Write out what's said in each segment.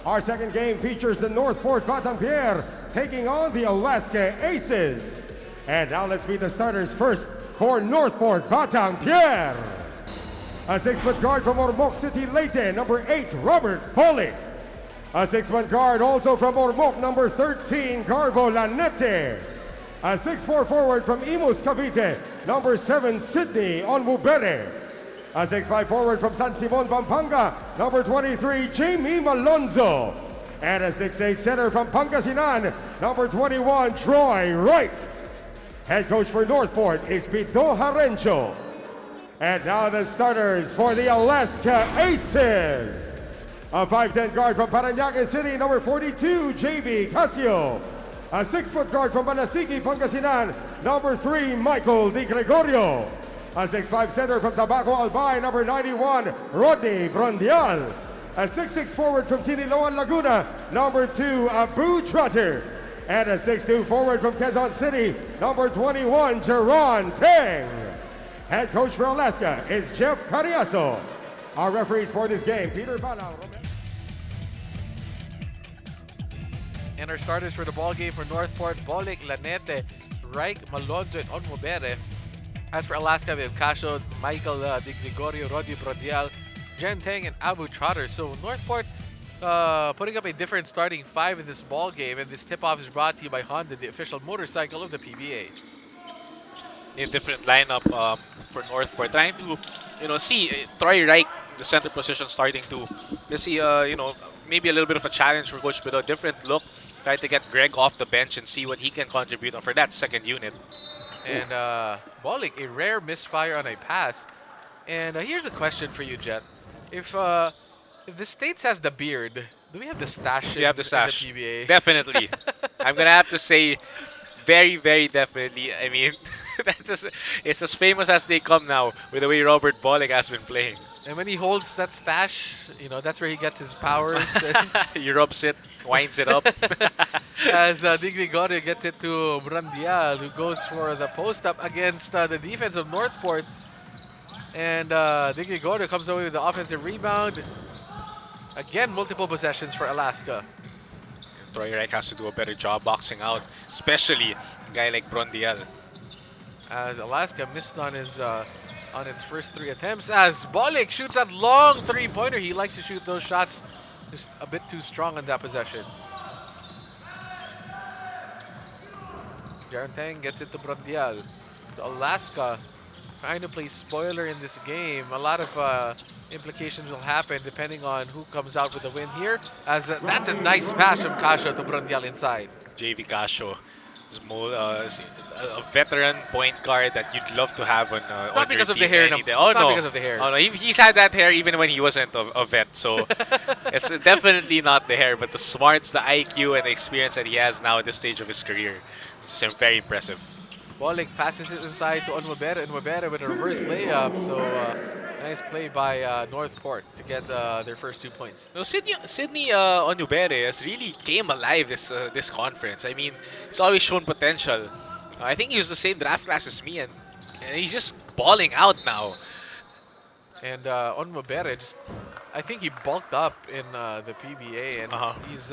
Our second game features the Northport Batang Pier taking on the Alaska Aces. And now let's meet the starters first for Northport Batang Pier. A 6-foot guard from Ormoc City, Leyte, number 8, Robert Bolick. A 6-foot guard also from Ormoc, number 13, Garbo Lanete. A 6'4" forward from Imus, Cavite, number 7, Sydney Onmubere. A 6'5" forward from San Simon, Pampanga, number 23, Jamie Malonzo. And a 6'8" center from Pangasinan, number 21, Troy Wright. Head coach for Northport is Pito Harencho. And now the starters for the Alaska Aces. A 5'10" guard from Parañaque City, number 42, JB Casio. A 6-foot guard from Banasigi, Pangasinan, number 3, Michael Di Gregorio. A 6'5" center from Tabaco Albay, number 91, Rodney Brondial. A 6'6" forward from Siniloan, Laguna, number 2, Abu Trotter. And a 6'2" forward from Quezon City, number 21, Jeron Teng. Head coach for Alaska is Jeff Cariaso. Our referees for this game, Peter Banal. And our starters for the ball game for Northport, Bolick, Lanete, Reich, Malonzo, and Onmubere. As for Alaska, we have Casio, Michael Di Gregorio, Rodney Brodial, Jen Teng, and Abu Trotter. So Northport putting up a different starting 5 in this ball game, and this tip-off is brought to you by Honda, the official motorcycle of the PBA. A different lineup for Northport, trying to see Troy Reich, the center position, starting to see maybe a little bit of a challenge for Coach Pido, a different look. Try to get Greg off the bench and see what he can contribute for that second unit. And Bolick, a rare misfire on a pass. And here's a question for you, Jet. If the States has the beard, do we have the stash in the PBA? Definitely. I'm going to have to say very, very definitely. I mean, it's as famous as they come now with the way Robert Bolick has been playing. And when he holds that stash, that's where he gets his powers. He rubs it, winds it up. As Di Gregorio gets it to Brandial, who goes for the post-up against the defense of Northport. And Di Gregorio comes away with the offensive rebound. Again, multiple possessions for Alaska. Troy Reich has to do a better job boxing out, especially a guy like Brandial. As Alaska missed on its first 3 attempts, as Bolick shoots that long 3-pointer. He likes to shoot those shots just a bit too strong on that possession. Jeron Teng gets it to Brandial. So Alaska trying to play spoiler in this game. A lot of implications will happen depending on who comes out with the win here. As that's a nice pass from Casio to Brandial inside. JV Casio is a veteran point guard that you'd love to have on Not because your of the team hair. Not because of the hair. Oh, no, he's had that hair even when he wasn't a vet. So it's definitely not the hair, but the smarts, the IQ, and the experience that he has now at this stage of his career. It's very impressive. Bolick passes it inside to Onmubere. Onmubere with a reverse layup. So nice play by Northport to get their first 2 points. So Sydney Onmubere has really came alive this conference. I mean, he's always shown potential. I think he was the same draft class as me, and he's just balling out now. And Onmubere I think he bulked up in the PBA, and he's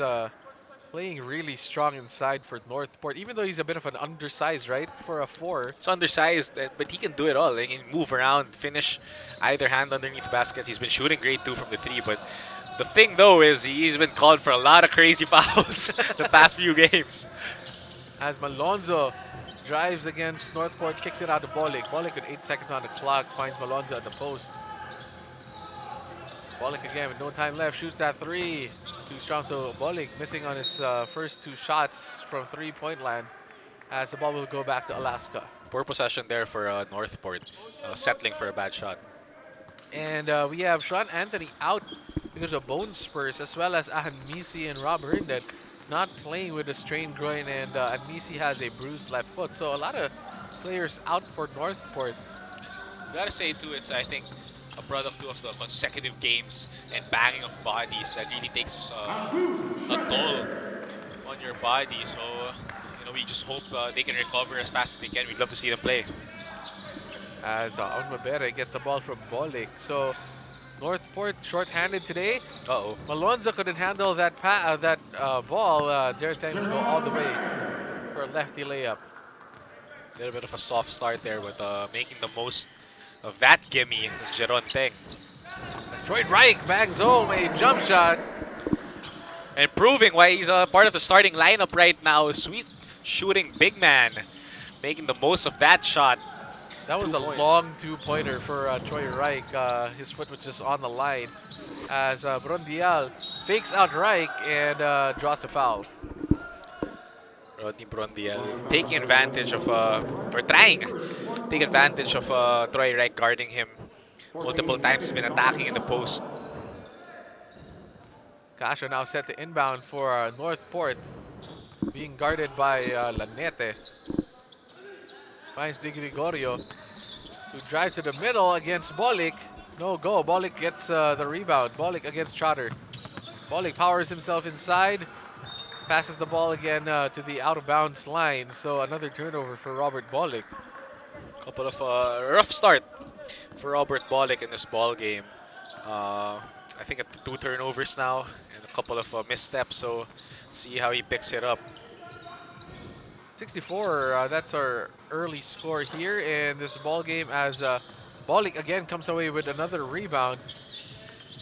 playing really strong inside for Northport, even though he's a bit of an undersized, right, for a 4. It's undersized, but he can do it all. He can move around, finish either hand underneath the basket. He's been shooting great too from the 3, but the thing though is he's been called for a lot of crazy fouls the past few games. As Malonzo drives against Northport, kicks it out to Bolick. Bolick with 8 seconds on the clock finds Malonzo at the post. Bolick again with no time left, shoots that 3. Too strong, so Bolick missing on his first 2 shots from 3-point land, as the ball will go back to Alaska. Poor possession there for Northport, settling for a bad shot. And we have Sean Anthony out because of bone spurs, as well as Ahanmisi and Rob Herndon not playing with a strained groin, and Ahanmisi has a bruised left foot. So a lot of players out for Northport. Gotta say too, it's I think a product of the consecutive games and banging of bodies that really takes a toll on your body. So we just hope they can recover as fast as they can. We'd love to see them play. As Onmubere gets the ball from Bolick. So Northport short-handed today. Uh-oh. Malonzo couldn't handle that ball. Jareteng will go all the way for a lefty layup. A little bit of a soft start there, but making the most of that gimme is Jeron Teng. As Troy Reich bags home a jump shot. And proving why he's a part of the starting lineup right now. Sweet shooting big man. Making the most of that shot. That was 2 a points. long two-pointer for Troy Reich. His foot was just on the line as Brondial fakes out Reich and draws a foul. Rodney Brondiel taking advantage of, or trying to take advantage of Troy Reich guarding him. Multiple times he's been attacking in the post. Casio now set to inbound for Northport, being guarded by Lanete. Finds Di Gregorio, who drives to the middle against Bolik. No go. Bolik gets the rebound. Bolik against Trotter. Bolik powers himself inside, passes the ball again to the out-of-bounds line. So another turnover for Robert Bolik. Couple of rough start for Robert Bolik in this ball game. I think at 2 turnovers now and a couple of missteps. So see how he picks it up. 64, that's our early score here in this ball game as Bolik again comes away with another rebound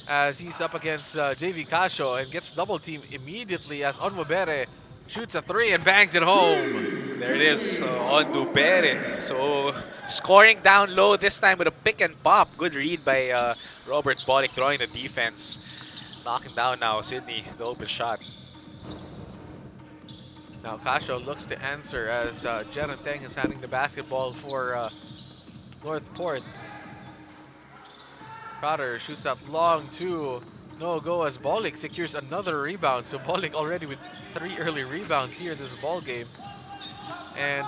as he's up against JV Casio and gets double teamed immediately as Onmobere shoots a 3 and bangs it home. There it is on Dubere. So scoring down low this time with a pick and pop. Good read by Robert Bolik drawing the defense. Knocking down now Sydney, the open shot. Now Casio looks to answer as Jeron Teng is handing the basketball for Northport. Trotter shoots up long 2. No go as Bolik secures another rebound. So Bolik already with 3 early rebounds here in this ball game. And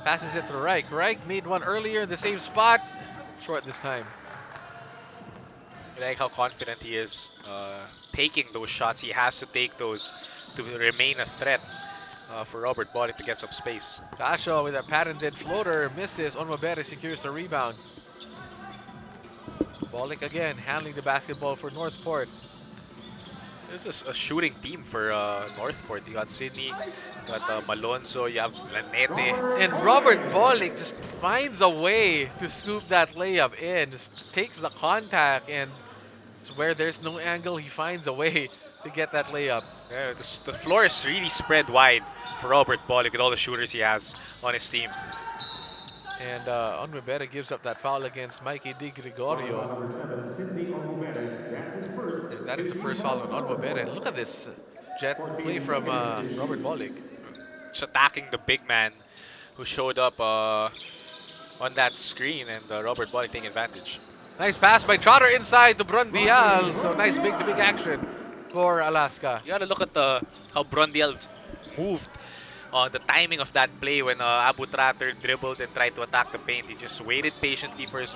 passes it to Reich. Reich made one earlier in the same spot. Short this time. I like how confident he is taking those shots. He has to take those to remain a threat for Robert Bolik to get some space. Casio with a patented floater misses. Onmobere secures the rebound. Bolik again handling the basketball for Northport. This is a shooting team for Northport. You got Sydney, you got Malonzo, you have Lanete. And Robert Bolik just finds a way to scoop that layup in. Just takes the contact and it's where there's no angle, he finds a way to get that layup. Yeah, the floor is really spread wide for Robert Bolik with all the shooters he has on his team. And Onmobere gives up that foul against Mikey Di Gregorio. And that is the first foul on Onmobere. And look at this jet play from Robert Bolik. Just attacking the big man who showed up on that screen, and Robert Bolik taking advantage. Nice pass by Trotter inside to Brondial. So nice big-to-big action for Alaska. You gotta look at how Brondial moved on the timing of that play when Abu Trotter dribbled and tried to attack the paint. He just waited patiently for his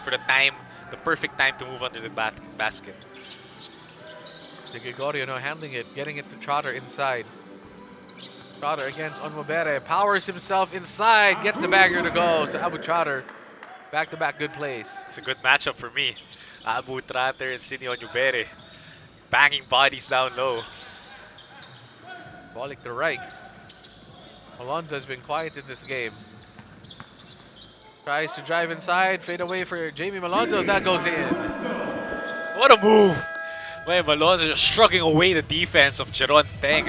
for the perfect time to move under the basket. Di Gregorio now handling it, getting it to Trotter inside. Trotter against Onmobere, powers himself inside, gets the bagger to go. So Abu Trotter, back-to-back good plays. It's a good matchup for me. Abu Trotter and Sydney Onubere banging bodies down low. Bolik to Reich. Alonzo has been quiet in this game. Tries to drive inside, fade away for Jamie Malonzo, that goes in. What a move! Well, Malonzo just shrugging away the defense of Jeron Teng.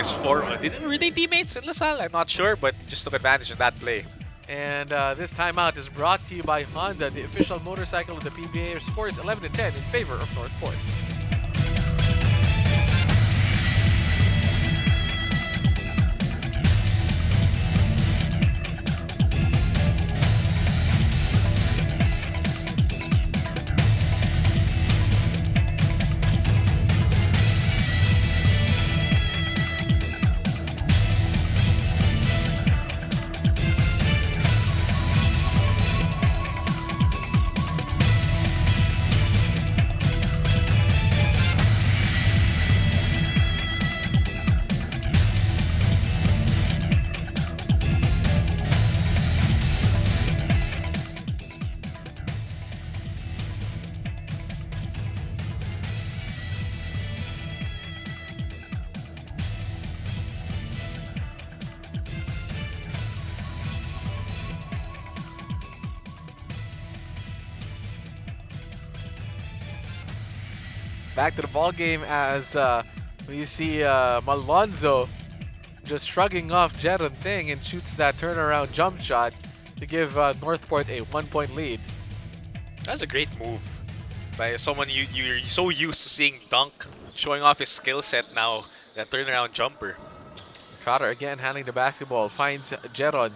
Were they teammates in LaSalle? I'm not sure, but just took advantage of that play. And this timeout is brought to you by Honda, the official motorcycle of the PBA. Scores 11-10 in favor of Northport. Back to the ball game as we see Malonzo just shrugging off Jeron Thing and shoots that turnaround jump shot to give Northport a 1-point lead. That's a great move by someone you're so used to seeing dunk, showing off his skill set now, that turnaround jumper. Trotter again handling the basketball, finds Jeron.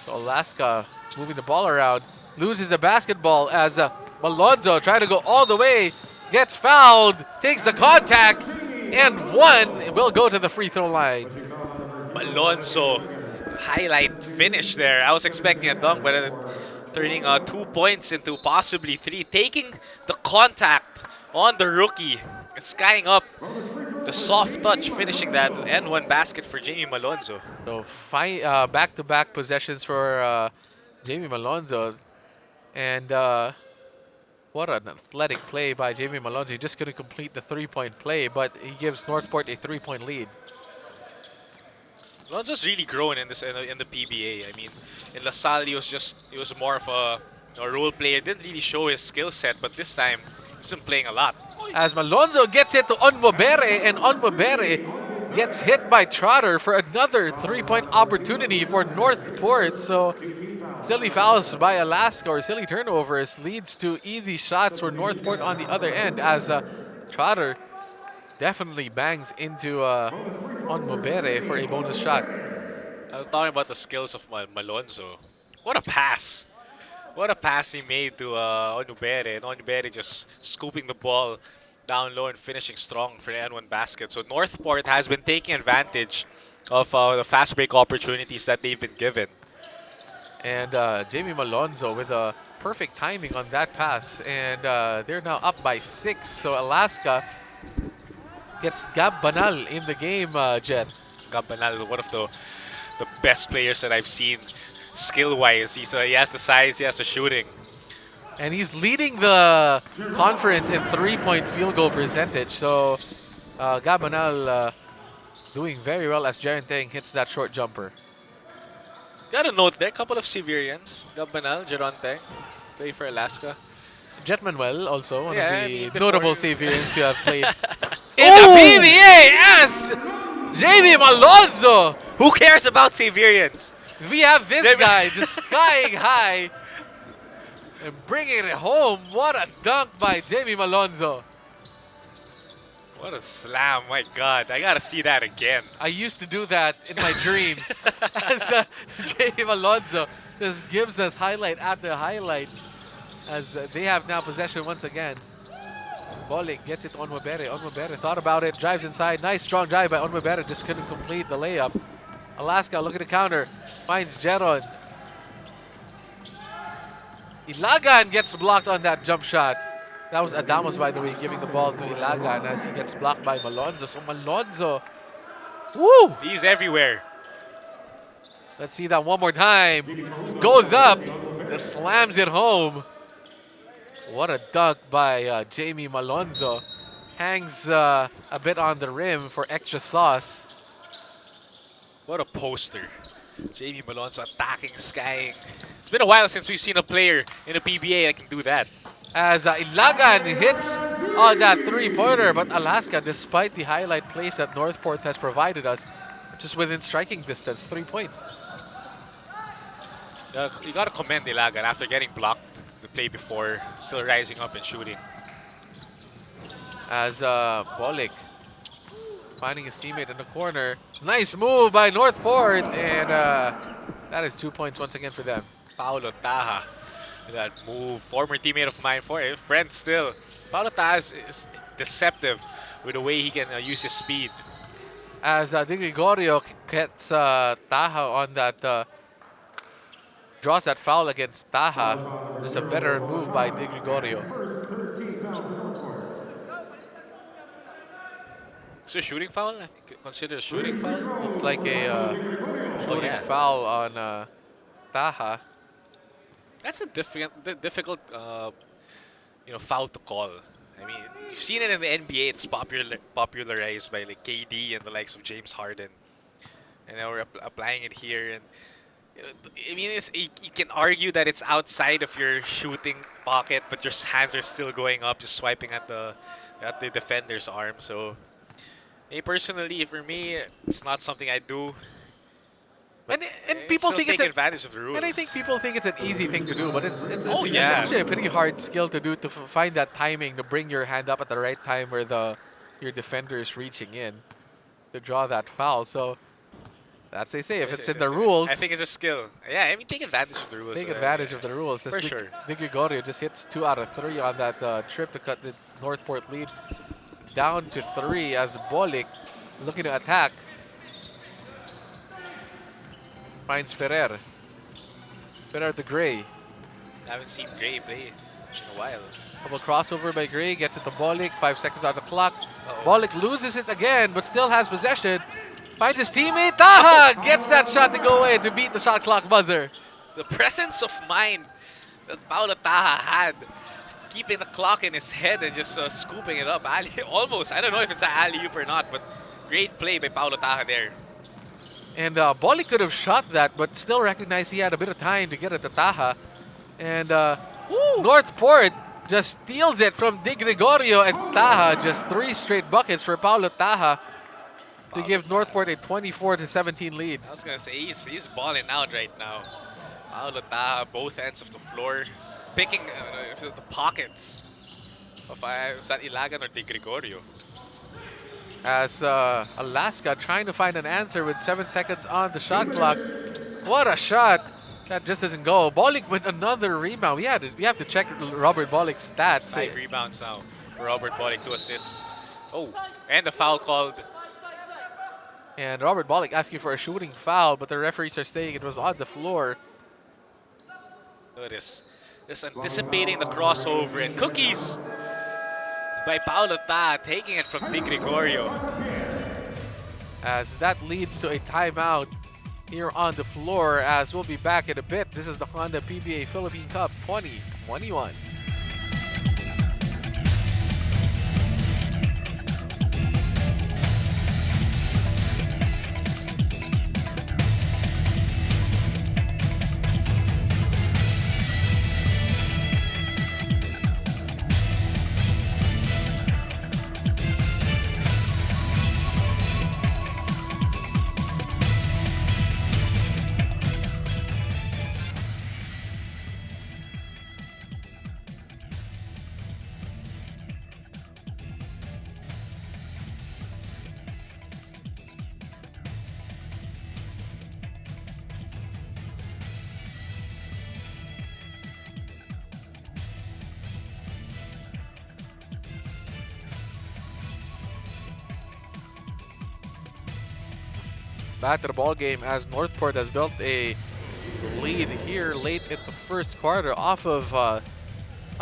So Alaska moving the ball around, loses the basketball as Malonzo trying to go all the way, gets fouled, takes the contact, and one will go to the free throw line. Malonzo, highlight finish there. I was expecting a dunk, but turning 2 points into possibly 3, taking the contact on the rookie, and skying up the soft touch, finishing that N1 basket for Jamie Malonzo. So back-to-back possessions for Jamie Malonzo, and what an athletic play by Jamie Malonzo. He just couldn't complete the 3-point play, but he gives Northport a 3-point lead. Malonzo's really grown in the PBA. I mean, in LaSalle he was more of a role player. Didn't really show his skill set, but this time he's been playing a lot. As Malonzo gets it to Onmobere, and Onmobere gets hit by Trotter for another 3-point opportunity for Northport. So silly fouls by Alaska, or silly turnovers, leads to easy shots for Northport on the other end, as Trotter definitely bangs into Onmobere for a bonus shot. I was talking about the skills of Malonzo. What a pass! What a pass he made to Onubere, and Onubere just scooping the ball down low and finishing strong for the N1 basket. So Northport has been taking advantage of the fast break opportunities that they've been given. And Jamie Malonzo with a perfect timing on that pass, and they're now up by 6. So Alaska gets Gab Banal in the game, Jet. Gab Banal, one of the best players that I've seen skill-wise. He has the size, he has the shooting. And he's leading the conference in 3-point field goal percentage. So Gab Banal doing very well as Jaren Teng hits that short jumper. Got a note there, a couple of Severians. Gab Banal, Jeron Teng, play for Alaska. Jet Manuel also, one Yeah, of I mean, the notable before- Severians who have played in the PBA as Jamie Malonzo. Who cares about Severians? We have this guy just skying high and bringing it home. What a dunk by Jamie Malonzo. What a slam, my God. I gotta see that again. I used to do that in my dreams. As Jamie Malonzo just gives us highlight after highlight, as they have now possession once again. Bolik gets it to Onmobere. Onmobere thought about it, drives inside. Nice strong drive by Onmobere, just couldn't complete the layup. Alaska look at the counter, finds Jeron. Ilagan gets blocked on that jump shot. That was Adamos, by the way, giving the ball to Ilagan as he gets blocked by Malonzo. So Malonzo, woo! He's everywhere. Let's see that one more time. Goes up, just slams it home. What a dunk by Jamie Malonzo. Hangs a bit on the rim for extra sauce. What a poster. Jamie Malonzo attacking, skying. It's been a while since we've seen a player in a PBA that can do that. As Ilagan hits on that 3-pointer, but Alaska, despite the highlight plays that Northport has provided us, just within striking distance, 3 points. You gotta commend Ilagan after getting blocked the play before, still rising up and shooting. As Bolik finding his teammate in the corner. Nice move by Northport, and that is 2 points once again for them. Paulo Taha, that move. Former teammate of mine, friend still. Paulo Taha is deceptive with the way he can use his speed. As Di Gregorio gets Taha on that, draws that foul against Taha. There's a better move by Di Gregorio. Is it a shooting foul? I think considered a shooting foul. Looks like a shooting foul on Taha. That's a difficult foul to call. I mean, you've seen it in the NBA. It's popularized by like KD and the likes of James Harden, and now we're applying it here. And I mean, you can argue that it's outside of your shooting pocket, but your hands are still going up, just swiping at the defender's arm. So, personally, for me, it's not something I do. But And it's people still think it's taking a, advantage of the rules. and I think people think it's an easy thing to do, but Oh, it's yeah. actually a pretty hard skill to do to find that timing to bring your hand up at the right time where your defender is reaching in to draw that foul. So that's they say if it's in the rules, I think it's a skill. Yeah, I mean, take advantage of the rules. take advantage of the rules. For sure. Di Gregorio just hits 2 out of 3 on that trip to cut the Northport lead down to 3 as Bolik looking to attack. Finds Ferrer. Ferrer to Gray. I haven't seen Gray play in a while. Double crossover by Gray, gets it to Bolik, 5 seconds on the clock. Uh-oh. Bolik loses it again, but still has possession. Finds his teammate, Taha gets that shot to go away to beat the shot clock buzzer. The presence of mind that Paulo Taha had, keeping the clock in his head and just scooping it up. Almost. I don't know if it's an alley-oop or not, but great play by Paulo Taha there. And Bolik could have shot that, but still recognized he had a bit of time to get it to Taha. And Northport just steals it from Di Gregorio and Taha. Just 3 straight buckets for Paulo Taha to give Northport a 24-17 lead. I was going to say, he's balling out right now. Paulo Taha, both ends of the floor, picking the pockets of was that Ilagan or Di Gregorio? As Alaska trying to find an answer with 7 seconds on the shot clock. What a shot! That just doesn't go. Bolik with another rebound. We have to check Robert Bolik's stats. 5 rebounds now for Robert Bolik, 2 assists. Oh, and the foul called. And Robert Bolik asking for a shooting foul, but the referees are saying it was on the floor. Look at this. Just anticipating the crossover and cookies by Paulo Taha, taking it from Di Gregorio. As that leads to a timeout here on the floor, as we'll be back in a bit. This is the Honda PBA Philippine Cup 2021. Back to the ball game as Northport has built a lead here late in the first quarter off of a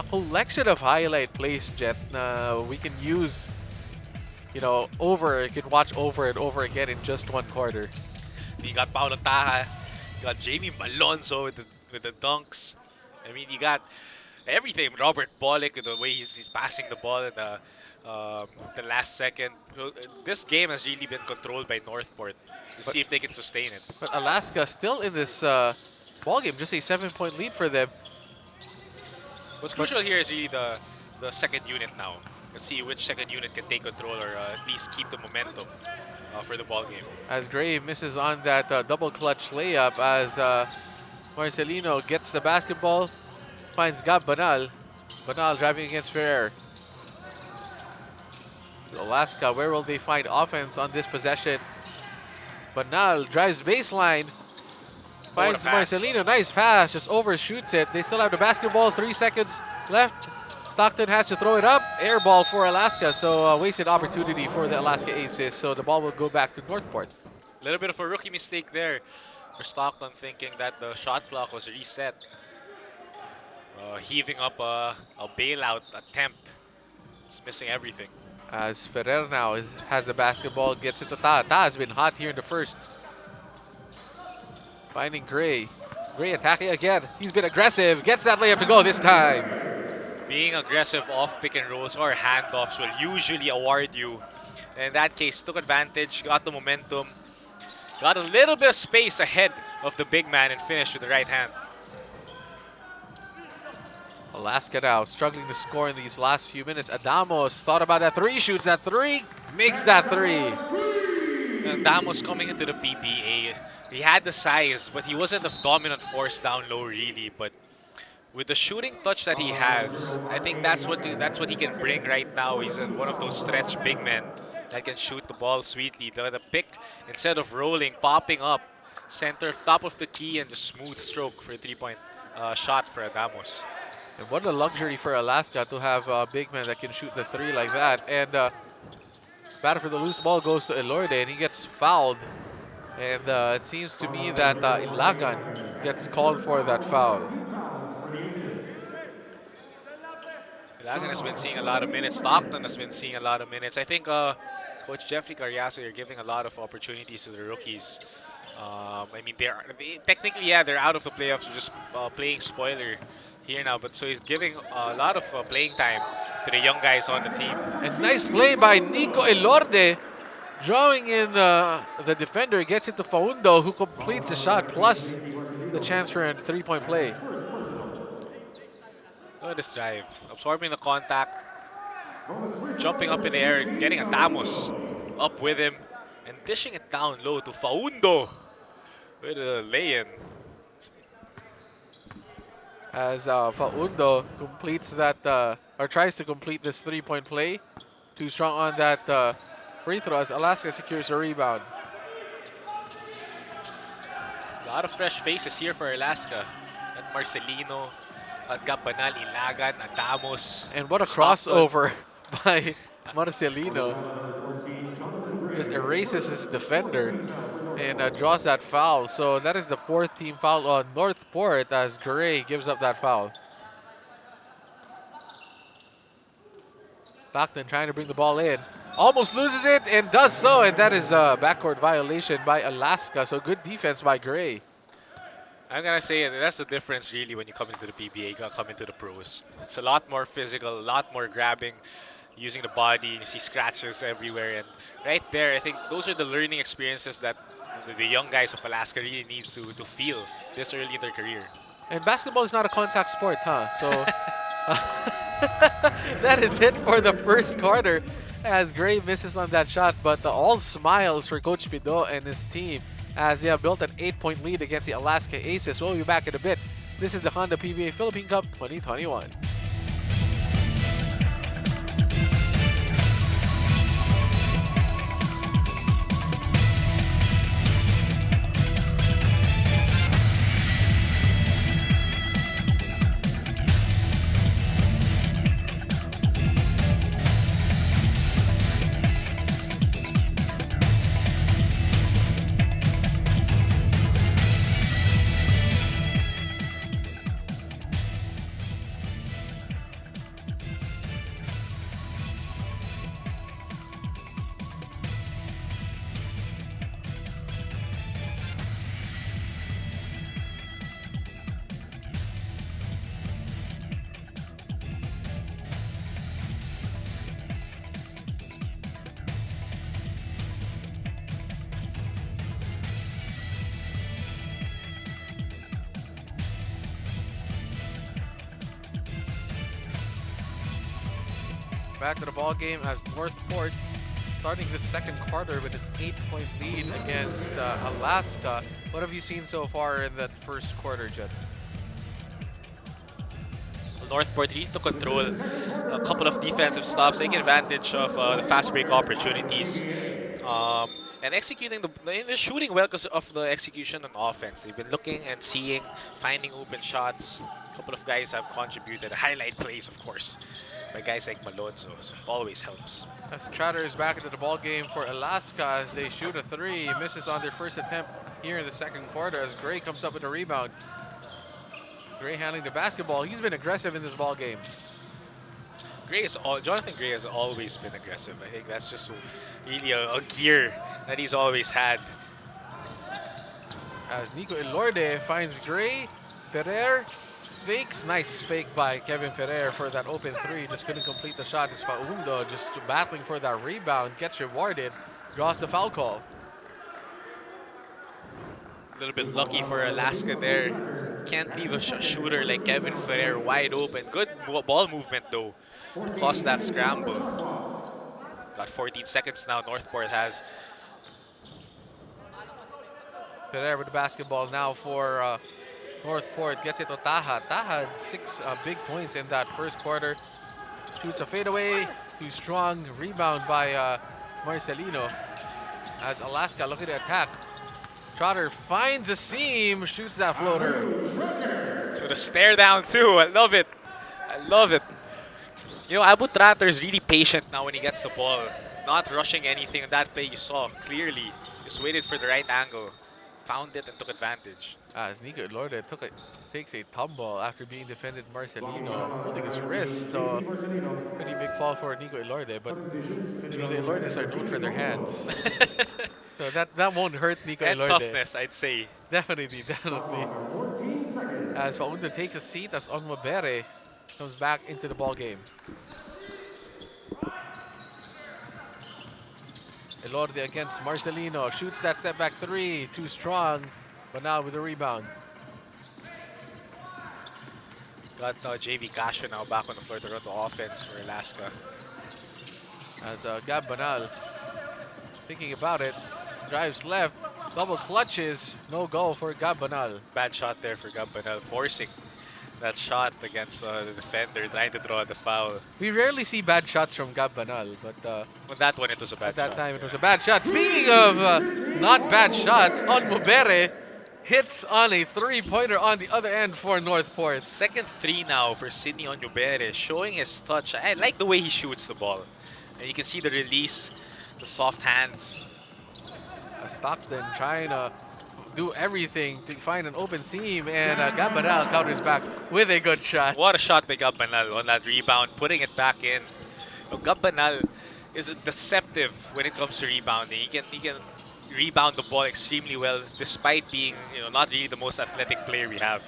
collection of highlight plays, Jet. We can use, you can watch over and over again in just 1 quarter. You got Paulo Taha, you got Jamie Malonzo with the dunks. I mean, you got everything. Robert Bolik, the way he's passing the ball in the last second. So, this game has really been controlled by Northport. To see if they can sustain it. But Alaska still in this ball game, just a 7-point lead for them. What's crucial here is really the second unit now. Let's see which second unit can take control or at least keep the momentum for the ball game. As Gray misses on that double clutch layup, as Marcelino gets the basketball, finds Gab Banal. Banal driving against Ferrer. Alaska, where will they find offense on this possession? Banal drives baseline, finds Marcelino, nice pass, just overshoots it. They still have the basketball, 3 seconds left. Stockton has to throw it up, air ball for Alaska, so a wasted opportunity for the Alaska Aces, so the ball will go back to Northport. A little bit of a rookie mistake there for Stockton, thinking that the shot clock was reset. Heaving up a bailout attempt. It's missing everything. As Ferrer now has the basketball, gets it to Taha. Taha has been hot here in the first. Finding Gray. Gray attacking again. He's been aggressive. Gets that layup to go this time. Being aggressive off pick and rolls or handoffs will usually award you. And in that case, took advantage, got the momentum, got a little bit of space ahead of the big man and finish with the right hand. Alaska now struggling to score in these last few minutes. Adamos thought about that three, shoots that three, makes that three. And Damos coming into the PBA, he had the size, but he wasn't the dominant force down low really. But with the shooting touch that he has, I think that's what he can bring right now. He's one of those stretch big men that can shoot the ball sweetly. The pick, instead of rolling, popping up, center, top of the key, and the smooth stroke for a three-point shot for Adamos. And what a luxury for Alaska to have a big man that can shoot the three like that. And battle for the loose ball goes to Elorde, and he gets fouled. And it seems to me that Ilagan gets called for that foul. Ilagan has been seeing a lot of minutes. Stockton has been seeing a lot of minutes. I think Coach Jeffrey Carriazo, you're giving a lot of opportunities to the rookies. I mean, technically, yeah, they're out of the playoffs, just playing spoiler here now. But so he's giving a lot of playing time to the young guys on the team. And nice play by Nico Elorde, drawing in the defender, gets it to Faundo, who completes the shot, plus the chance for a three-point play. Look at this drive, absorbing the contact, jumping up in the air, getting Adamos up with him, and dishing it down low to Faundo with a lay-in. As Faundo completes that, or tries to complete this three-point play. Too strong on that free throw as Alaska secures a rebound. A lot of fresh faces here for Alaska. At Marcelino, at Cabanal, Ilagan, Adamos. And what a Stockton. crossover by Marcelino. Just erases his defender and draws that foul. So that is the fourth team foul on Northport as Gray gives up that foul. Stockton trying to bring the ball in. Almost loses it and does so, and that is a backcourt violation by Alaska. So good defense by Gray. I'm gonna say that's the difference really when you come into the PBA, you gotta come into the pros. It's a lot more physical, a lot more grabbing, using the body. You see scratches everywhere, and right there, I think those are the learning experiences that the young guys of Alaska really needs to feel this early in their career. And basketball is not a contact sport, huh? So that is it for the first quarter as Gray misses on that shot, but all smiles for Coach Pido and his team as they have built an 8-point lead against the Alaska Aces. We'll be back in a bit. This is the Honda PBA Philippine Cup 2021. Back to the ball game as Northport starting the second quarter with an 8-point lead against Alaska. What have you seen so far in that first quarter, Jed? Northport really took control. A couple of defensive stops, taking advantage of the fast break opportunities, and executing they're shooting well because of the execution on offense. They've been looking and seeing, finding open shots. A couple of guys have contributed. Highlight plays, of course, by guys like Malonzo, so it always helps. As Chatter is back into the ball game for Alaska as they shoot a three. Misses on their first attempt here in the second quarter as Gray comes up with a rebound. Gray handling the basketball. He's been aggressive in this ball game. Jonathan Gray has always been aggressive. I think that's just really a gear that he's always had. As Nico Elorde finds Gray, Ferrer fakes. Nice fake by Kevin Ferrer for that open three. Just couldn't complete the shot. It's Faundo just battling for that rebound. Gets rewarded. Draws the foul call. little bit lucky for Alaska there. Can't leave a shooter like Kevin Ferrer wide open. Good ball movement though. Cost that scramble. Got 14 seconds now. Northport has. Pier with the basketball now for Northport. Gets it to Taha. Taha had 6 big points in that first quarter. Shoots a fadeaway. Too strong. Rebound by Marcelino. As Alaska looking to attack. Trotter finds a seam. Shoots that floater. With a stare down too. I love it. I love it. You know, Abu Tratter is really patient now when he gets the ball. Not rushing anything. In that play you saw clearly. Just waited for the right angle. Found it and took advantage. As Nico Elorde takes a tumble after being defended Marcelino, holding his wrist. So pretty big fall for Nico Elorde, but you know, the Elordes are known for their hands. So that won't hurt Nico And Elorde. toughness, I'd say. Definitely. As Faunda takes a seat as Onwabere comes back into the ball game. Elorde against Marcelino, shoots that step back 3, too strong, but now with the rebound. Got JV Casio now back on the floor to run the offense for Alaska. As Gab Banal, thinking about it, drives left, double clutches, no goal for Gab Banal. Bad shot there for Gabbanal, forcing that shot against the defender, trying to draw the foul. We rarely see bad shots from Gab Banal, but With that one, it was a bad at that shot. time it was a bad shot. Speaking of not bad shots, Onwabere hits on a 3-pointer on the other end for Northport. Second 3 now for Sidney Onubere, showing his touch. I like the way he shoots the ball. And you can see the release, the soft hands. Stockton trying to do everything to find an open seam, and Gab Banal counters back with a good shot. What a shot by Gabbanal on that rebound, putting it back in. Gabbanal is deceptive when it comes to rebounding. He can rebound the ball extremely well, despite being not really the most athletic player we have.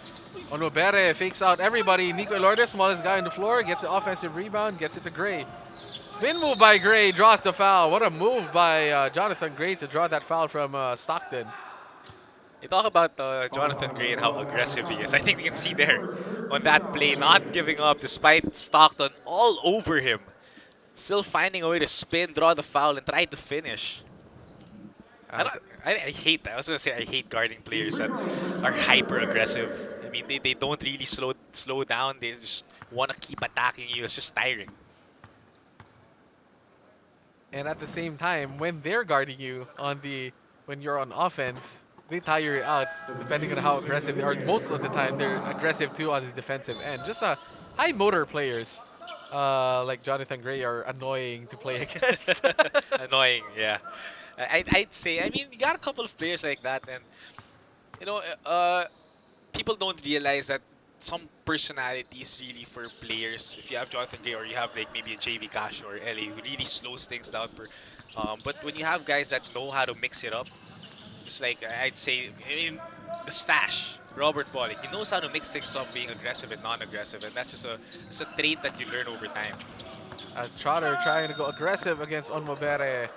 Onwabere fakes out everybody. Nico Elorde, smallest guy on the floor, gets the offensive rebound, gets it to Gray. Spin move by Gray, draws the foul. What a move by Jonathan Gray to draw that foul from Stockton. You talk about Jonathan Gray and how aggressive he is. I think we can see there on that play, not giving up despite Stockton all over him. Still finding a way to spin, draw the foul, and try to finish. I hate that. I was going to say I hate guarding players that are hyper aggressive. I mean, they don't really slow down. They just want to keep attacking you. It's just tiring. And at the same time, when they're guarding you when you're on offense, they tire you out depending on how aggressive they are. Most of the time, they're aggressive too on the defensive end. Just high motor players like Jonathan Gray are annoying to play against. Annoying, yeah. I'd say, I mean, you got a couple of players like that, and people don't realize that some personalities really for players. If you have Jonathan Gray or you have like maybe a JV Cash or LA who really slows things down. But when you have guys that know how to mix it up, it's like I'd say, I mean, the stash, Robert Pollock, he knows how to mix things up, being aggressive and non-aggressive, and that's just it's a trait that you learn over time. As Trotter trying to go aggressive against Onwabere.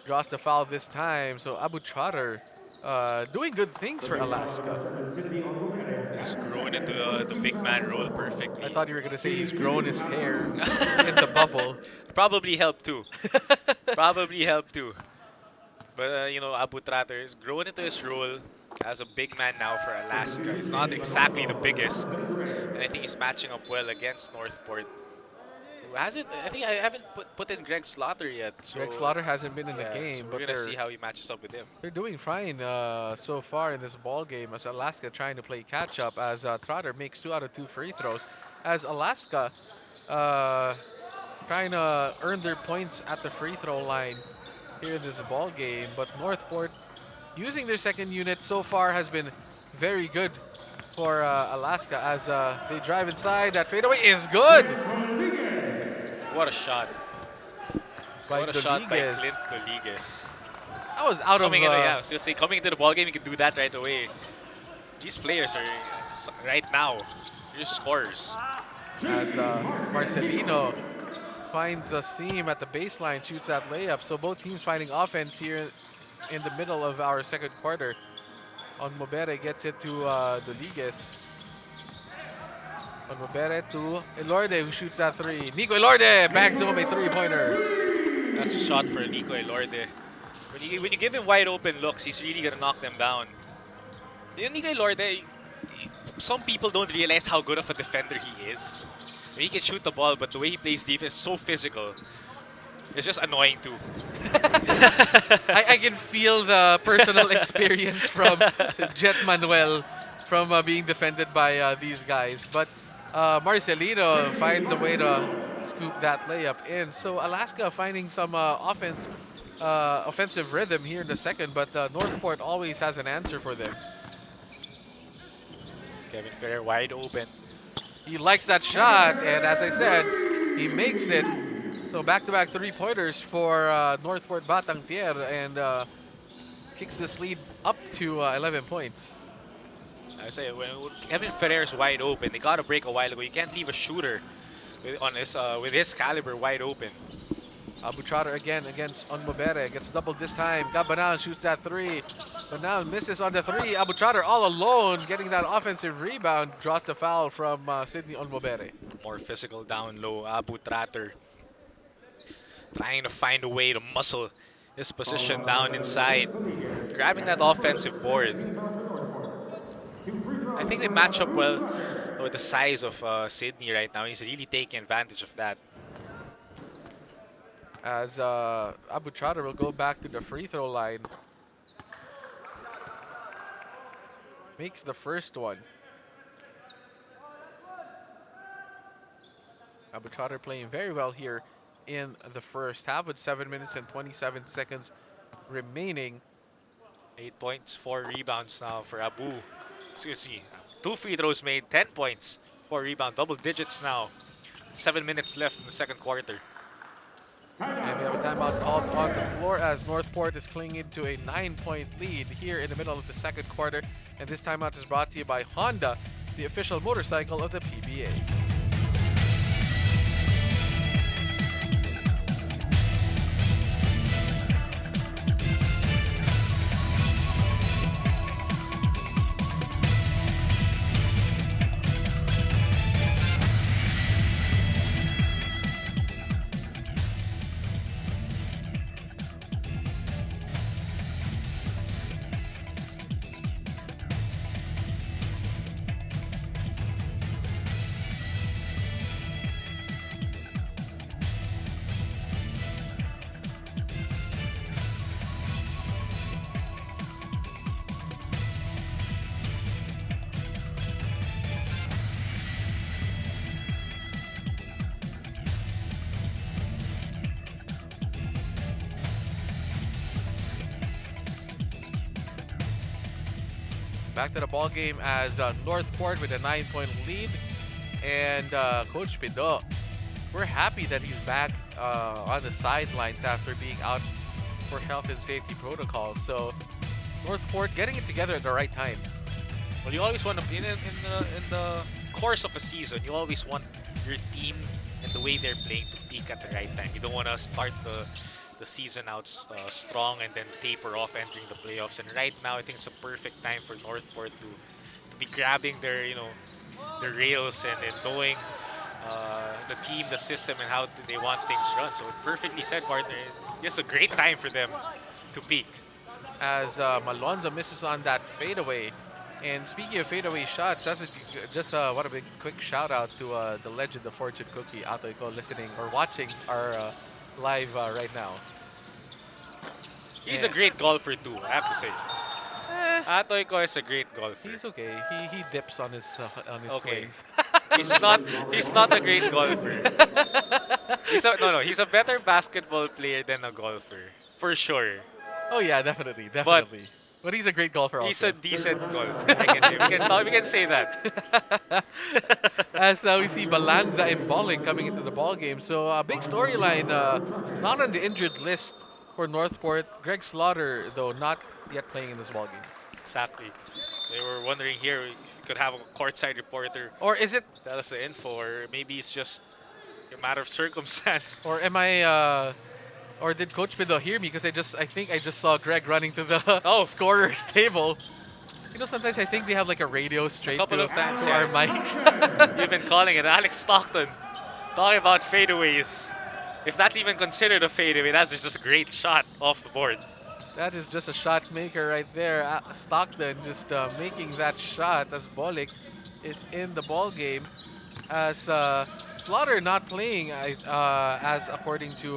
Draws the foul this time, so Abu Trotter doing good things for Alaska. He's grown into the big man role perfectly. I thought you were going to say he's grown his hair in the bubble. Probably helped too. Probably helped too. But, Abu Trotter has grown into his role as a big man now for Alaska. He's not exactly the biggest. And I think he's matching up well against Northport. I think I haven't put in Greg Slaughter yet. So Greg Slaughter hasn't been in the game, so but we're going to see how he matches up with him. they're doing fine so far in this ball game as Alaska trying to play catch up as Trotter makes 2 out of 2 free throws. As Alaska trying to earn their points at the free throw line here in this ball game, but Northport using their second unit so far has been very good for Alaska as they drive inside. That fadeaway is good. What a shot. What a shot by Rodriguez. Clint Rodriguez. That was out Coming of... I was going to say, coming into the ballgame, you can do that right away. These players are, right now, just scorers. As Marcelino finds a seam at the baseline, shoots that layup. So both teams finding offense here in the middle of our second quarter. Onmobere gets it to Doliges. Onmobere to Elorde, who shoots that three. Nico Elorde bangs home a three-pointer. That's a shot for Nico Elorde. When you give him wide open looks, he's really gonna knock them down. Nico Elorde, some people don't realize how good of a defender he is. He can shoot the ball, but the way he plays defense is so physical. It's just annoying too. I can feel the personal experience from Jet Manuel from being defended by these guys. But Marcelino finds a way to scoop that layup in. So Alaska finding some offensive rhythm here in the second, but Northport always has an answer for them. Kevin Ferrer wide open. He likes that shot, and as I said, he makes it. So back-to-back three-pointers for Northport Batang Pier, and kicks this lead up to 11 points. I say when Kevin Ferrer's wide open, they got a break a while ago. You can't leave a shooter with his caliber wide open. Abu Trotter again against Onmobere. Gets doubled this time. Gabanan shoots that three. Banan misses on the three. Abu Trotter all alone getting that offensive rebound. Draws the foul from Sydney Onmobere. More physical down low. Abu Trotter trying to find a way to muscle his position down inside. Grabbing that offensive board. I think they match up well with the size of Sydney right now. He's really taking advantage of that. As Abu Trotter will go back to the free throw line. Makes the first one. Abu Trotter playing very well here in the first half with 7 minutes and 27 seconds remaining. 8 points, 4 rebounds now for Abu. Excuse me. 2 free throws made, 10 points, 4 rebounds, double digits now. 7 minutes left in the second quarter. And we have a timeout called on the floor as Northport is clinging to a 9-point lead here in the middle of the second quarter. And this timeout is brought to you by Honda, the official motorcycle of the PBA. Back to the ball game as Northport with a 9-point lead, and Coach Pido, we're happy that he's back on the sidelines after being out for health and safety protocols. So Northport getting it together at the right time. Well, you always want to in the course of a season, you always want your team and the way they're playing to peak at the right time. You don't want to start the season out strong and then taper off entering the playoffs. And right now, I think it's a perfect time for Northport to be grabbing their their rails and knowing the team, the system, and how they want things run. So perfectly said, partner. It's a great time for them to peak. As Malonza misses on that fadeaway. And speaking of fadeaway shots, that's what a big quick shout out to the legend, the fortune cookie, Atoyko, listening or watching our live right now. He's a great golfer too, I have to say. Atoyko is a great golfer. He's okay. He dips on his swings. he's not a great golfer. He's a better basketball player than a golfer, for sure. Oh yeah, definitely. But he's a great golfer also. He's a decent golfer. We can say that. As we see Balanza and Bolling coming into the ball game. So a big storyline, not on the injured list for Northport. Greg Slaughter, though, not yet playing in this ball game. Exactly. They were wondering here if you could have a courtside reporter. Or is it? Tell us the info, or maybe it's just a matter of circumstance. Or am I Or did Coach Pido hear me? Because I think I just saw Greg running to the Oh. scorer's table. You know, sometimes I think they have like a radio straight couple to, of times, to our yes. mics. You've been calling it Alex Stockton. Talking about fadeaways. If that's even considered a fadeaway, that's just a great shot off the board. That is just a shot maker right there. Stockton just making that shot as Bolik is in the ball game. As Slaughter not playing as according to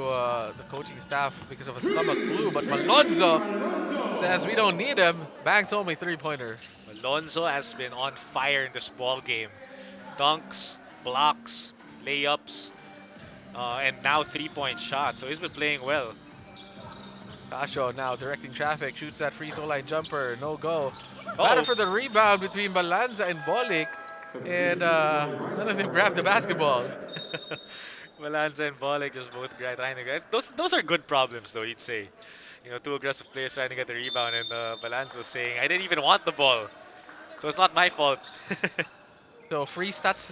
the coaching staff because of a stomach flu, but Malonzo says we don't need him. Bangs home a three-pointer. Alonso has been on fire in this ball game. Dunks, blocks, layups, and now three-point shots. So he's been playing well. Casio now directing traffic, shoots that free throw line jumper, no go. Battle for the rebound between Balanza and Bolik, and none of them grab the basketball. Balanza and Bolek just both trying to get those are good problems though, you'd say. You know, two aggressive players trying to get the rebound, and Balanza was saying, I didn't even want the ball, so it's not my fault. So free stats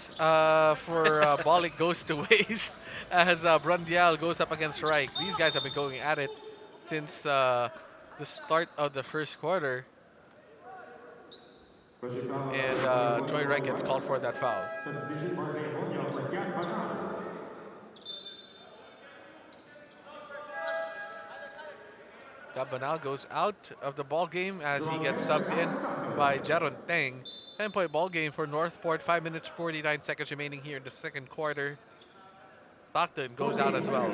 for Bolik goes to waste as Brundial goes up against Reich. These guys have been going at it since the start of the first quarter. And Troy Reich gets called for that foul. Banal goes out of the ball game as he gets subbed in by Jaron Teng. 10-point ball game for Northport. 5 minutes 49 seconds remaining here in the second quarter. Stockton goes out as well.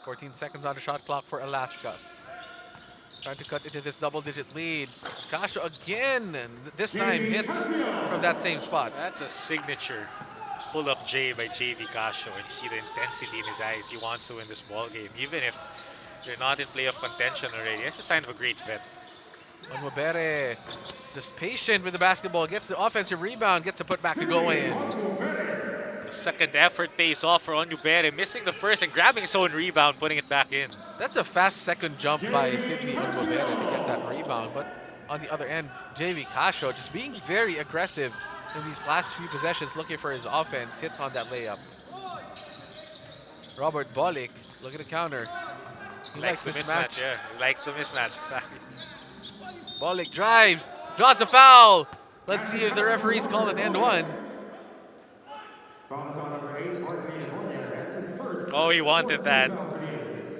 14 seconds on the shot clock for Alaska. Trying to cut into this double-digit lead. Casio again, and this time hits from that same spot. That's a signature pull-up J by JV Casio, and you see the intensity in his eyes. He wants to win this ball game, even if they're not in playoff contention already. That's a sign of a great vet. Onwabere just patient with the basketball, gets the offensive rebound, gets the putback to go in. The second effort pays off for Onwabere, missing the first and grabbing his own rebound, putting it back in. That's a fast second jump by Sidney Onwabere to get that rebound, but on the other end, JV Casio just being very aggressive in these last few possessions, looking for his offense, hits on that layup. Robert Bolik, look at the counter. He likes the this mismatch, match. yeah. He likes the mismatch, exactly. Bolik drives, draws a foul. Let's see if the referees call an end one. Oh, he wanted that.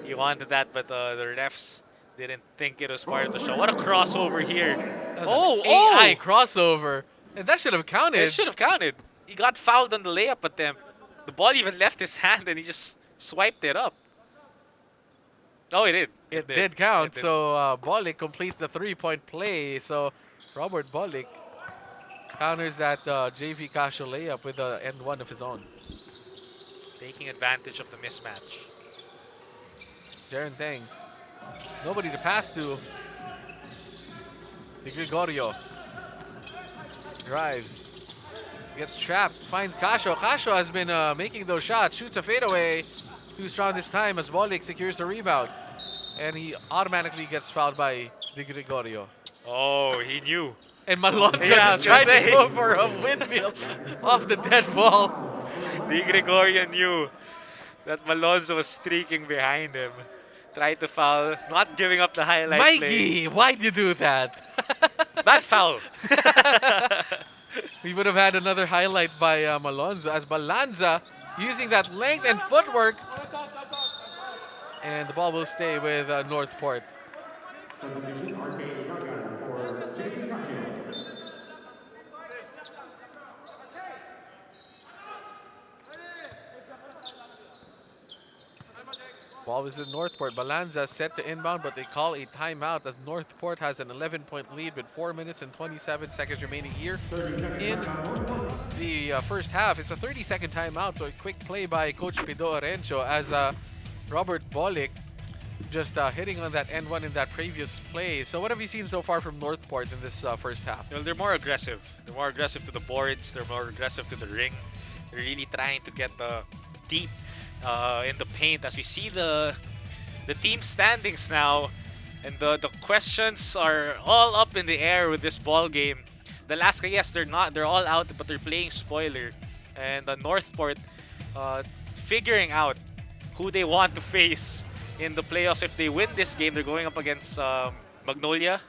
He wanted that, but the refs didn't think it was part of the show. What a crossover here. Oh, AI crossover. And that should have counted. It should have counted. He got fouled on the layup attempt. The ball even left his hand and he just swiped it up. Oh, it did. It did count. So Bolik completes the three-point play. So Robert Bolik counters that JV Casio layup with an end one of his own. Taking advantage of the mismatch. Jaron Teng. Nobody to pass to. De Gregorio. Drives. Gets trapped. Finds Casio. Casio has been making those shots. Shoots a fadeaway. Too strong this time as Bolik secures the rebound. And he automatically gets fouled by De Gregorio. Oh, he knew. And Malonzo Yeah, just tried to go for a windmill off the dead ball. De Gregorio knew that Malonzo was streaking behind him. Tried to foul, not giving up the highlight play. Mikey, why'd you do that? Bad foul. We would have had another highlight by Malonzo as Balanza using that length and footwork. And the ball will stay with Northport. Ball is in Northport. Balanza set to inbound, but they call a timeout as Northport has an 11-point lead with 4 minutes and 27 seconds remaining here in the first half. It's a 30-second timeout, so a quick play by Coach Pido Orencio as Robert Bolik just hitting on that end one in that previous play. So what have you seen so far from Northport in this first half? Well, they're more aggressive. They're more aggressive to the boards. They're more aggressive to the ring. They're really trying to get deep in the paint as we see the team standings now, and the questions are all up in the air with this ball game. The Alaska, yes, they're all out, but they're playing spoiler, and the Northport figuring out who they want to face in the playoffs. If they win this game, they're going up against Magnolia,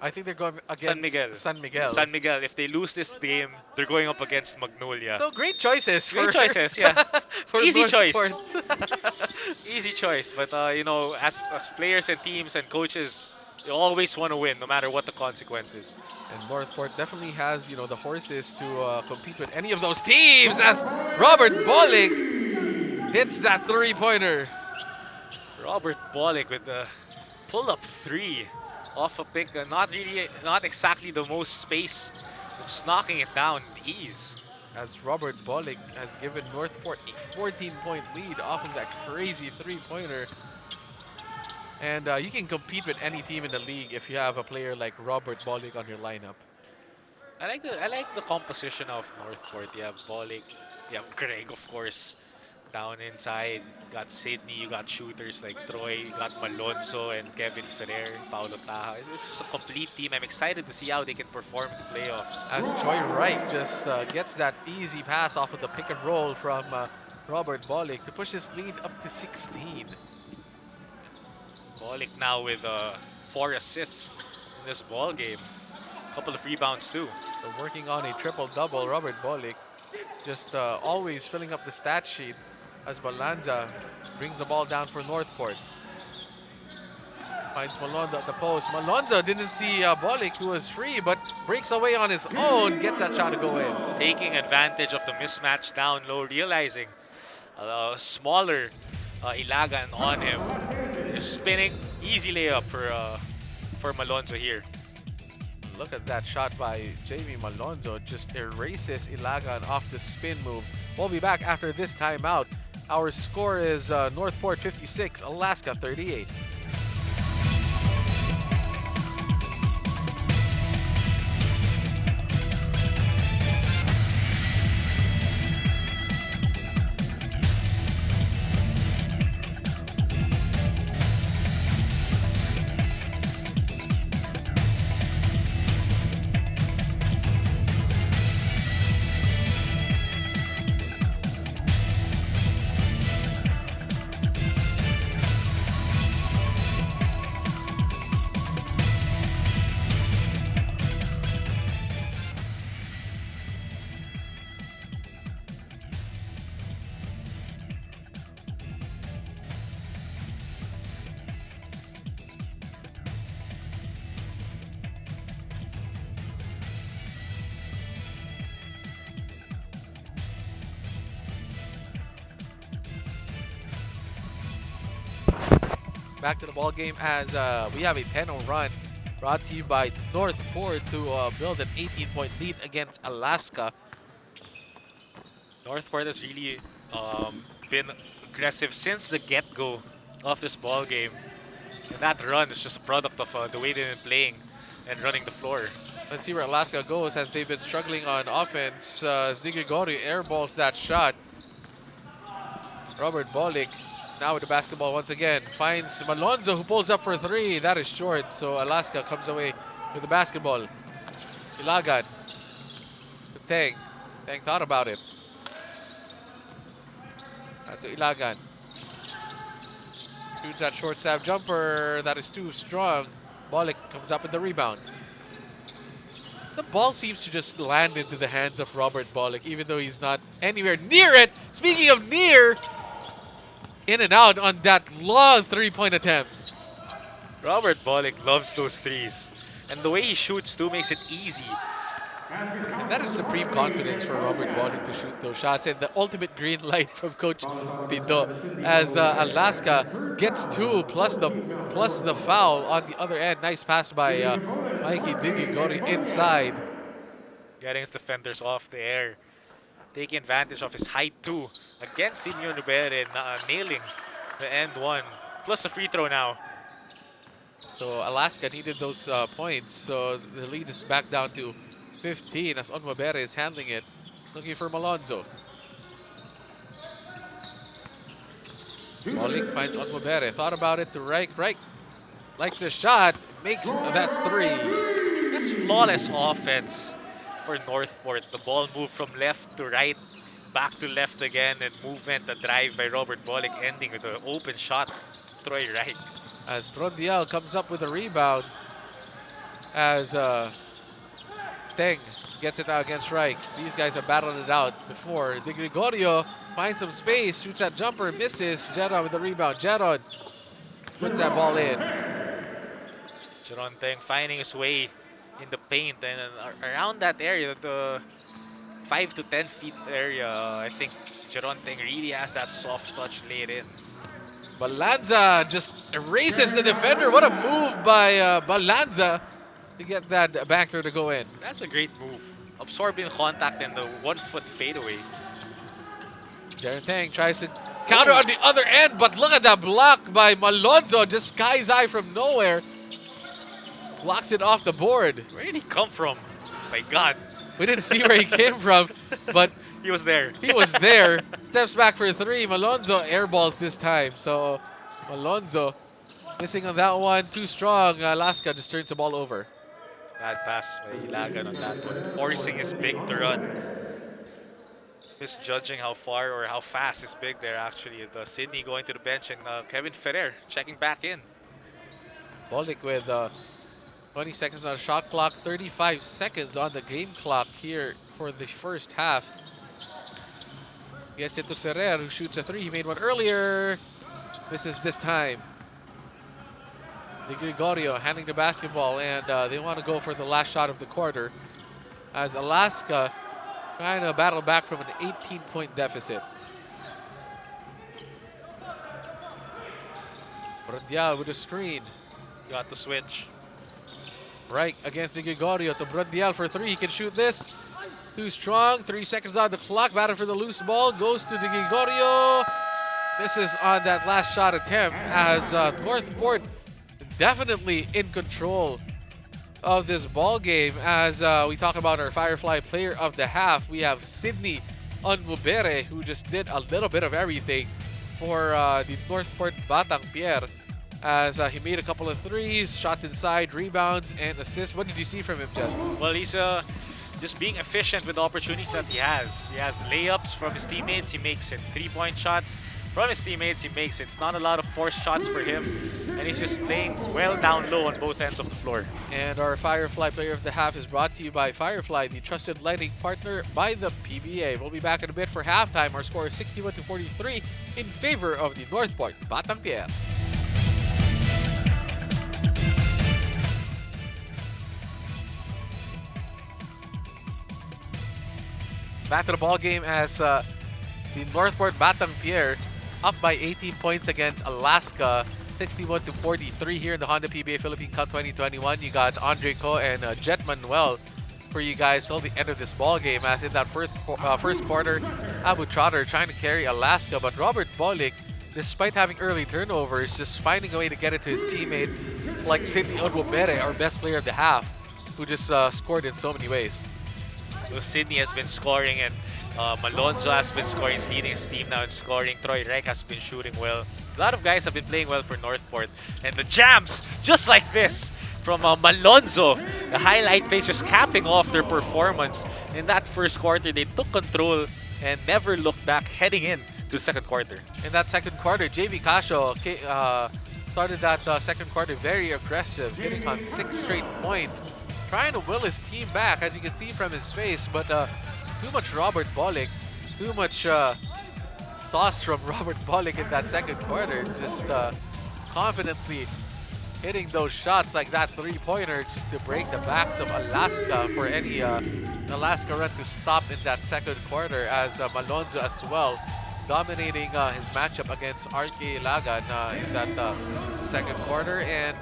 I think they're going against San Miguel. San Miguel. San Miguel. If they lose this game, they're going up against Magnolia. No, great choices. Great for, choices, yeah. for Easy choice. Northport. Easy choice. But, you know, as players and teams and coaches, you always want to win, no matter what the consequences. And Northport definitely has, you know, the horses to compete with any of those teams as Robert Bollig hits that three-pointer. Robert Bollig with the pull-up three off a pick. Not exactly the most space, but just knocking it down with ease. As Robert Bollig has given Northport a 14-point lead off of that crazy three-pointer. And you can compete with any team in the league if you have a player like Robert Bollig on your lineup. I like the composition of Northport. You have Bollig, you have Greg, of course, down inside. You got Sydney, you got shooters like Troy, you got Malonzo and Kevin Ferrer, Paulo Taha. It's just a complete team. I'm excited to see how they can perform in the playoffs. As Troy Wright just gets that easy pass off of the pick and roll from Robert Bollig to push his lead up to 16. Bollig now with 4 assists in this ball game. A couple of rebounds too. So working on a triple-double, Robert Bollig just always filling up the stat sheet as Balanza brings the ball down for Northport. Finds Malonzo at the post. Malonzo didn't see Bollig, who was free, but breaks away on his own, gets that shot to go in. Taking advantage of the mismatch down low, realizing a smaller Ilagan on him. Just spinning, easy layup for Malonzo here. Look at that shot by Jamie Malonzo. Just erases Ilagan off the spin move. We'll be back after this timeout. Our score is Northport 56, Alaska 38. Back to the ball game as we have a 10-0 run brought to you by Northport to build an 18-point lead against Alaska. Northport has really been aggressive since the get-go of this ball game. And that run is just a product of the way they've been playing and running the floor. Let's see where Alaska goes as they've been struggling on offense. As Di Gregorio airballs that shot. Robert Bollig now with the basketball once again. Finds Malonzo, who pulls up for three. That is short, so Alaska comes away with the basketball. Ilagan. To Tang. Tang thought about it. To Ilagan. Shoots that short stab jumper. That is too strong. Bollig comes up with the rebound. The ball seems to just land into the hands of Robert Bollig, even though he's not anywhere near it. Speaking of near, in and out on that long three-point attempt. Robert Bollig loves those threes. And the way he shoots too makes it easy. And that is supreme confidence for Robert Bollig to shoot those shots. And the ultimate green light from Coach Pindo as Alaska gets two plus the foul on the other end. Nice pass by Mikey Di Gregorio inside. Getting his defenders off the air. Taking advantage of his height too against Simeon Rivera, nailing the end one. Plus a free throw now. So Alaska needed those points. So the lead is back down to 15 as Onmabere is handling it. Looking for Malonzo. Bollig finds Onmabere. Thought about it to Reich. Reich likes the shot. Makes that three. That's flawless offense for Northport. The ball moved from left to right back to left again, and movement, a drive by Robert Bolick, ending with an open shot. Troy Reich. As Brondial comes up with a rebound. As Teng gets it out against Reich. These guys have battled it out before. De Gregorio finds some space, shoots that jumper, misses. Jeron with the rebound. Jeron puts that ball in. Jeron Teng finding his way in the paint, and around that area, the 5 to 10 feet area, I think Jeron Teng really has that soft touch laid in. Balanza just erases the defender. What a move by Balanza to get that banker to go in. That's a great move. Absorbing contact and the 1 foot fadeaway. Jeron Teng tries to counter on the other end, but look at that block by Malonzo. Just sky's high from nowhere. Blocks it off the board. Where did he come from? My God. We didn't see where he came from, but He was there. he was there. Steps back for 3. Malonzo airballs this time. So Malonzo missing on that one. Too strong. Alaska just turns the ball over. Bad pass by Ilagan on that one. Forcing his big to run. Misjudging how far or how fast is big there actually. Sydney going to the bench, and Kevin Ferrer checking back in. Bolick with 20 seconds on the shot clock. 35 seconds on the game clock here for the first half. Gets it to Ferrer, who shoots a 3. He made one earlier. Misses this time. De Gregorio handing the basketball, and they want to go for the last shot of the quarter as Alaska trying to battle back from an 18-point deficit. Brondial with a screen. Got the switch. Right against De Gregorio to Brondial for 3. He can shoot this. Too strong. 3 seconds on the clock. Battle for the loose ball. Goes to De Gregorio. Misses on that last shot attempt as Northport definitely in control of this ball game. As we talk about our Firefly player of the half, we have Sydney Onmubere, who just did a little bit of everything for the Northport Batang Pier. As he made a couple of 3s, shots inside, rebounds, and assists. What did you see from him, Jen? Well, he's just being efficient with the opportunities that he has. He has layups from his teammates. He makes it. 3-point shots from his teammates. He makes it. It's not a lot of forced shots for him. And he's just playing well down low on both ends of the floor. And our Firefly player of the half is brought to you by Firefly, the trusted lighting partner by the PBA. We'll be back in a bit for halftime. Our score is 61-43 in favor of the Northport Batang Pier. Back to the ball game as the Northport Batang Pier up by 18 points against Alaska, 61-43 here in the Honda PBA Philippine Cup 2021. You got Andre Ko and Jet Manuel for you guys till the end of this ball game. As in that first quarter, Abu Trotter trying to carry Alaska, but Robert Bolick, despite having early turnovers, just finding a way to get it to his teammates, like Sydney Onwobere, our best player of the half, who just scored in so many ways. So Sydney has been scoring, and Malonzo has been scoring. He's leading his team now in scoring. Troy Reich has been shooting well. A lot of guys have been playing well for Northport. And the jams, just like this, from Malonzo. The highlight plays just capping off their performance. In that first quarter, they took control and never looked back heading in to the second quarter. In that second quarter, JV Casio started that second quarter very aggressive, hitting on 6 straight points, trying to will his team back, as you can see from his face, but too much Robert Bolick, too much sauce from Robert Bolick in that second quarter, just confidently hitting those shots like that 3-pointer just to break the backs of Alaska for any Alaska run to stop in that second quarter, as Malonzo as well dominating his matchup against RK Lagan in that second quarter. And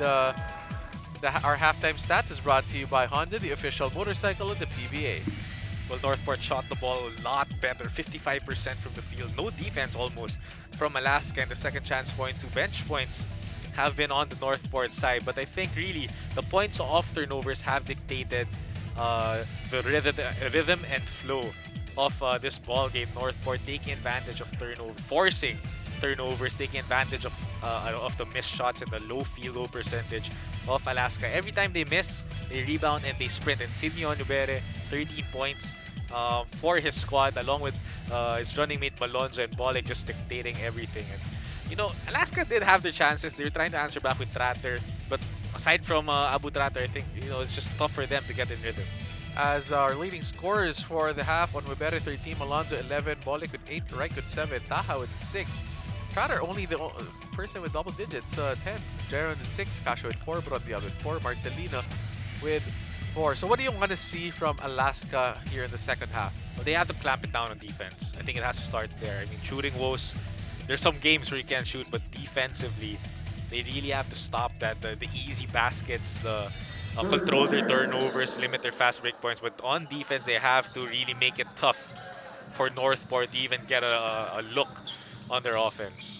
our halftime stats is brought to you by Honda, the official motorcycle of the PBA. Well, Northport shot the ball a lot better, 55% from the field. No defense almost from Alaska, and the second chance points to bench points have been on the Northport side. But I think really the points off turnovers have dictated the rhythm and flow of this ball game. Northport taking advantage of turnovers, forcing turnovers, taking advantage of the missed shots and the low field goal percentage of Alaska. Every time they miss, they rebound and they sprint. And Sydney Onubere, 13 points for his squad, along with his running mate Malonzo and Bolek just dictating everything. And you know, Alaska did have their chances. They were trying to answer back with Tratter, but aside from Abu Tratter, I think it's just tough for them to get in rhythm. As our leading scorers for the half, on Webere 13, Alonzo 11, Bolek with 8, Reich with 7, Taha with 6. Trotter only the person with double digits, 10. Jaron with 6, Kasho with 4, Brodial with 4, Marcelino with 4. So what do you want to see from Alaska here in the second half? Well, they have to clamp it down on defense. I think it has to start there. I mean, shooting woes, there's some games where you can't shoot, but defensively, they really have to stop that. The easy baskets, the control their turnovers, limit their fast break points. But on defense, they have to really make it tough for Northport to even get a look on their offense.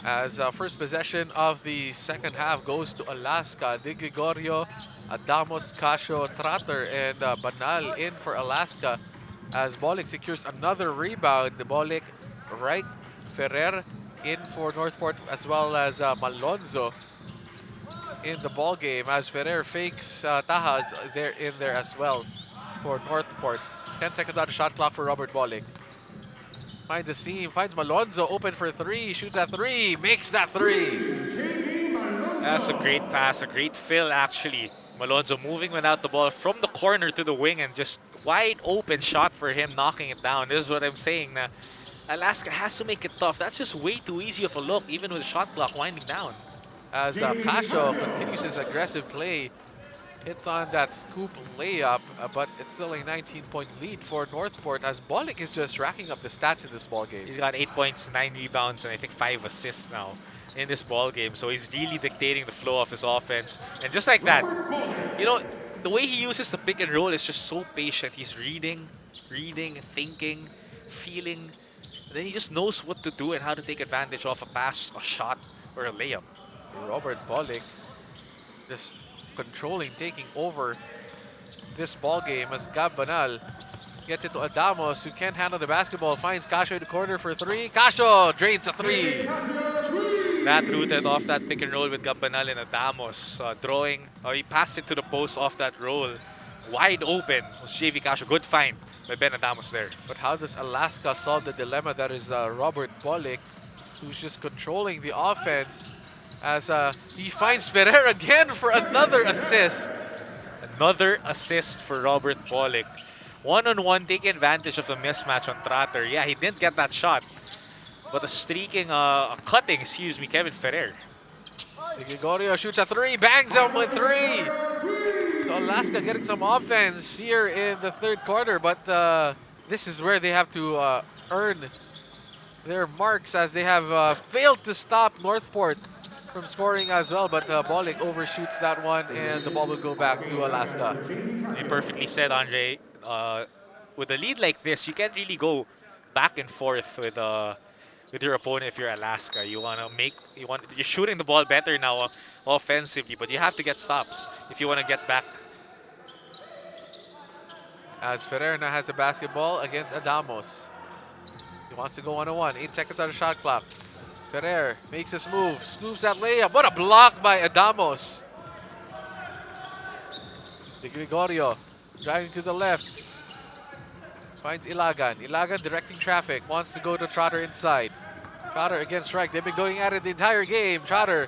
As first possession of the second half goes to Alaska. Di Gregorio, Adamos, Casio, Tratter, and Banal in for Alaska. As Bolek secures another rebound. Bolek, Reich, Ferrer in for Northport, as well as Malonzo in the ball game. As Ferrer fakes Taha there in there as well for Northport. 10 seconds on the shot clock for Robert Bolek. Finds the seam, finds Malonzo open for 3, shoots that 3, makes that 3. That's a great pass, a great fill actually. Malonzo moving without the ball from the corner to the wing and just wide open shot for him, knocking it down. This is what I'm saying. Now, Alaska has to make it tough. That's just way too easy of a look, even with the shot clock winding down. As Casio continues his aggressive play, hits on that scoop layup, but it's still a 19-point lead for Northport as Bolek is just racking up the stats in this ball game. He's got 8 points, 9 rebounds, and I think 5 assists now in this ball game. So he's really dictating the flow of his offense. And just like that, the way he uses the pick and roll is just so patient. He's reading, thinking, feeling. And then he just knows what to do and how to take advantage of a pass, a shot, or a layup. Robert Bolek just controlling, taking over this ball game as Gab Banal gets it to Adamos, who can't handle the basketball, finds Casio in the corner for 3. Casio drains a 3. That rooted off that pick and roll with Gab Banal and Adamos. He passed it to the post off that roll. Wide open was JV Casio. Good find by Ben Adamos there. But how does Alaska solve the dilemma that is Robert Bolek, who's just controlling the offense? As he finds Ferrer again for another assist. Another assist for Robert Bolek. One-on-one, taking advantage of the mismatch on Tratter. Yeah, he didn't get that shot. But cutting, Kevin Ferrer. Gregorio shoots a 3, bangs them with 3. So Alaska getting some offense here in the third quarter, but this is where they have to earn their marks as they have failed to stop Northport from scoring as well, but Bolek overshoots that one and the ball will go back to Alaska. You perfectly said, Andre. With a lead like this, you can't really go back and forth with your opponent if you're Alaska. You're shooting the ball better now offensively, but you have to get stops if you want to get back. As Ferrer now has the basketball against Adamos. He wants to go 1-on-1. 8 seconds on the shot clock. Ferrer makes his move, scoops that layup. What a block by Adamos. Di Gregorio driving to the left. Finds Ilagan. Ilagan directing traffic. Wants to go to Trotter inside. Trotter against Strike. They've been going at it the entire game. Trotter,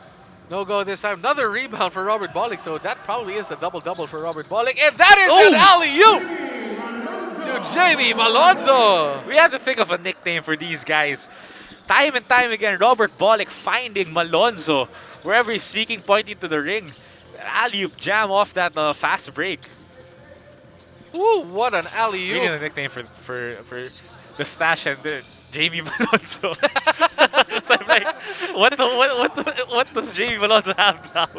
no go this time. Another rebound for Robert Bolek. So that probably is a double-double for Robert Bolek. And that is an alley-oop to Jamie Malonzo. We have to think of a nickname for these guys. Time and time again, Robert Bolek finding Malonzo wherever he's streaking, pointing to the ring. Alley-oop jam off that fast break. Ooh, what an alley-oop. We need a nickname for the stash and the Jamie Malonzo. So I'm like, what does Jamie Malonzo have now?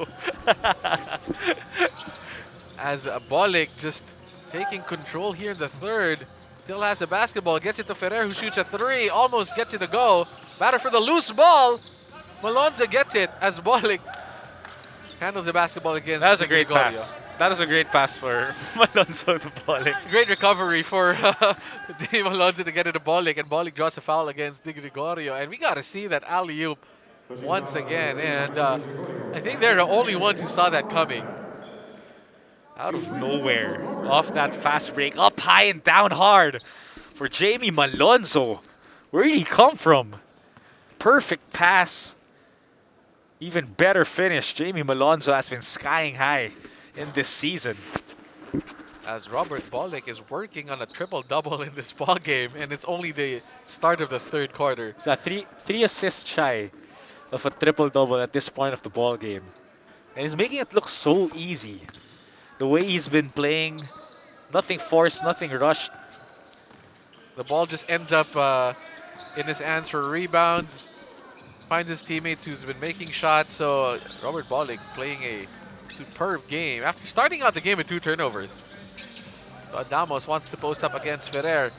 As Bolek just taking control here in the third. Still has the basketball, gets it to Ferrer who shoots a 3, almost gets it to go. Batter for the loose ball. Malonzo gets it as Bolek handles the basketball against That was a great Gregorio. pass. That was a great pass for Malonzo to Bolek. Great recovery for Di Malonzo to get it to Bolek, and Bolek draws a foul against Di Gregorio. And we got to see that alley-oop once again. And I think they're the only ones who saw that coming. Out of nowhere, off that fast break, up high and down hard for Jamie Malonzo. Where did he come from? Perfect pass. Even better finish. Jamie Malonzo has been skying high in this season. As Robert Bolick is working on a triple-double in this ball game, and it's only the start of the third quarter. So three assists shy of a triple-double at this point of the ball game. And he's making it look so easy. The way he's been playing, nothing forced, nothing rushed. The ball just ends up in his hands for rebounds. Finds his teammates who's been making shots. So Robert Bolick playing a superb game after starting out the game with 2 turnovers. So Adamos wants to post up against Ferrer.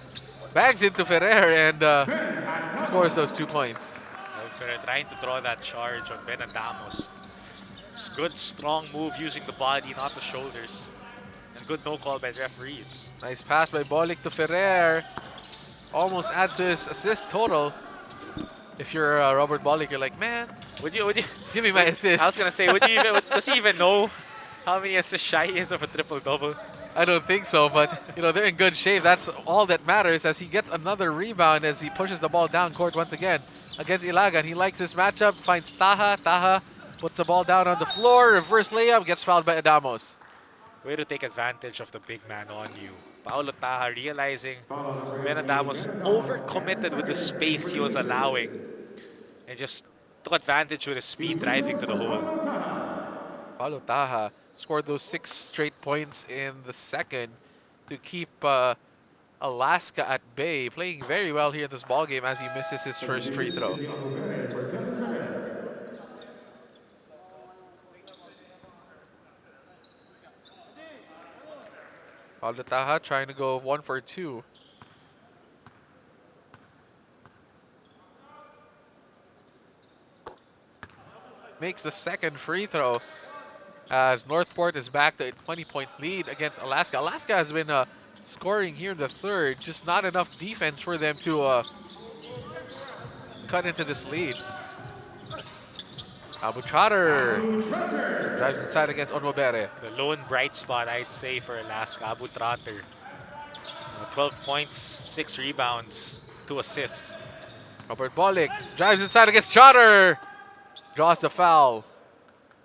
Bags into Ferrer and scores those 2 points. Ferrer trying to draw that charge on Ben Adamos. Good strong move using the body, not the shoulders. And good no call by the referees. Nice pass by Bolick to Ferrer. Almost adds to his assist total. If you're Robert Bolick, you're like, man, Would you give me my assist. I was gonna say, does he even know how many assists shy he is of a triple-double? I don't think so, but they're in good shape. That's all that matters as he gets another rebound as he pushes the ball down court once again against Ilagan. He likes this matchup, finds Taha. Taha puts the ball down on the floor, reverse layup, gets fouled by Adamos. Way to take advantage of the big man on you. Paulo Taha realizing Ben Adamos overcommitted with the space he was allowing and just took advantage with his speed driving to the hole. Paulo Taha scored those 6 straight points in the second to keep Alaska at bay, playing very well here in this ball game as he misses his first free throw. Paulo Taha trying to go 1 for 2. Makes the second free throw as Northport is back to a 20-point lead against Alaska. Alaska has been scoring here in the third, just not enough defense for them to cut into this lead. Abu Trotter drives inside against Onmobere. The lone bright spot, I'd say, for Alaska, Abu Trotter. 12 points, 6 rebounds, 2 assists. Robert Bolick drives inside against Trotter. Draws the foul.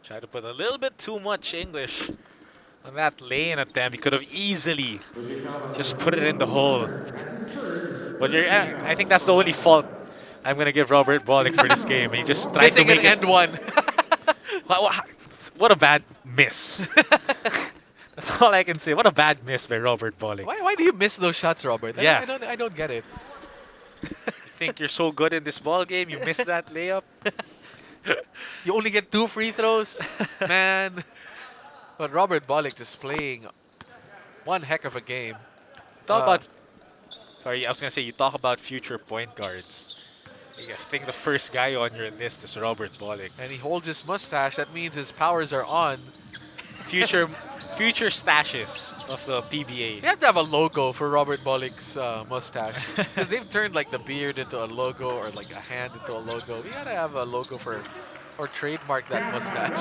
Tried to put a little bit too much English on that lane attempt. He could have easily just put it in the hole. But I think that's the only fault I'm going to give Robert Bolick for this game. He just tried Missing to make an end one. What a bad miss. That's all I can say. What a bad miss by Robert Bolick. Why do you miss those shots, Robert? Yeah. I don't get it. You think you're so good in this ball game, you miss that layup? You only get 2 free throws? Man. But Robert Bolick just playing one heck of a game. Sorry, I was going to say, you talk about future point guards. I think the first guy on your list is Robert Bolick. And he holds his mustache. That means his powers are on. Future stashes of the PBA. You have to have a logo for Robert Bolick's mustache. Because they've turned like the beard into a logo or like a hand into a logo. We gotta have a logo for, or trademark that mustache.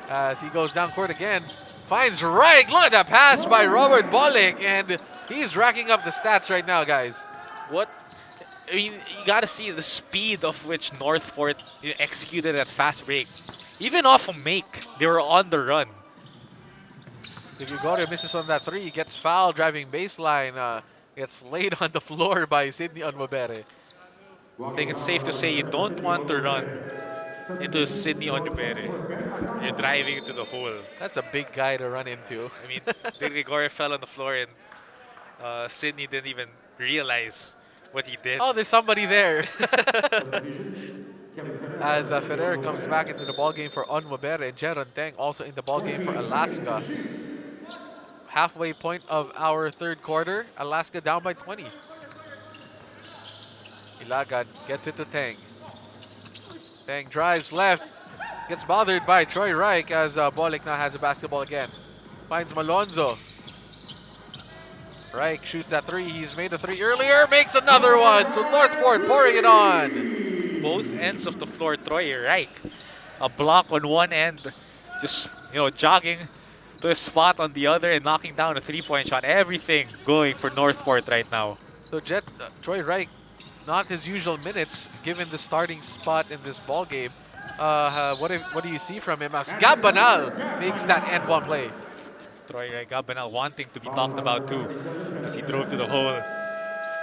As he goes down court again, finds Reich. Look at that pass by Robert Bolick. And he's racking up the stats right now, guys. I mean, you gotta see the speed of which Northport executed that fast break. Even off a make, they were on the run. If Gregorio misses on that 3, he gets fouled driving baseline. Gets laid on the floor by Sidney Onmobere. I think it's safe to say you don't want to run into Sidney Onmobere. You're driving into the hole. That's a big guy to run into. I mean, Gregorio fell on the floor and Sidney didn't even realize what he did. Oh, there's somebody there. As Ferrer comes back into the ballgame for Onmobere, and Jeron Teng also in the ballgame for Alaska. Halfway point of our third quarter, Alaska down by 20. Ilagan gets it to Teng. Teng drives left, gets bothered by Troy Reich as Bolick now has the basketball again. Finds Malonzo. Reich shoots that 3. He's made a 3 earlier, makes another one. So Northport pouring it on. Both ends of the floor, Troy Reich. A block on one end, just jogging to a spot on the other and knocking down a 3-point shot. Everything going for Northport right now. So Jet, Troy Reich, not his usual minutes given the starting spot in this ball game. What do you see from him as Gabanal makes that end one play? Troy Gabanal wanting to be talked about too as he drove to the hole,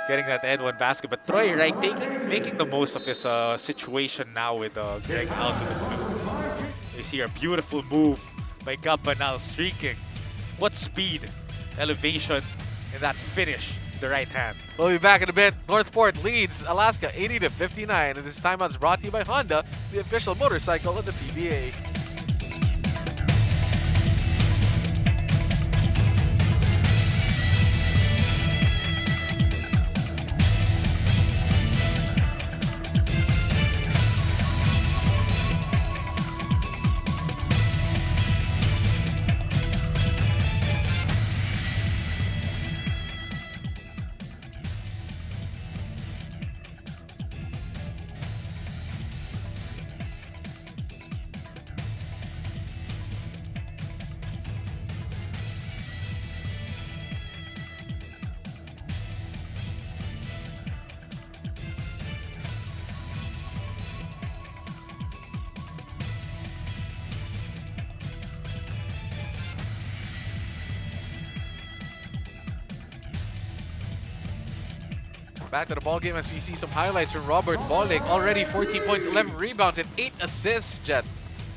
getting that end one basket. But Troy Reich making the most of his situation now with Greg out to the flu. You see a beautiful move by Gabanal streaking. What speed, elevation, and that finish with the right hand. We'll be back in a bit. Northport leads Alaska 80-59, and this timeout is brought to you by Honda, the official motorcycle of the PBA. Back to the ball game as we see some highlights from Robert Bolick. Already 14 points, 11 rebounds, and 8 assists, Jet.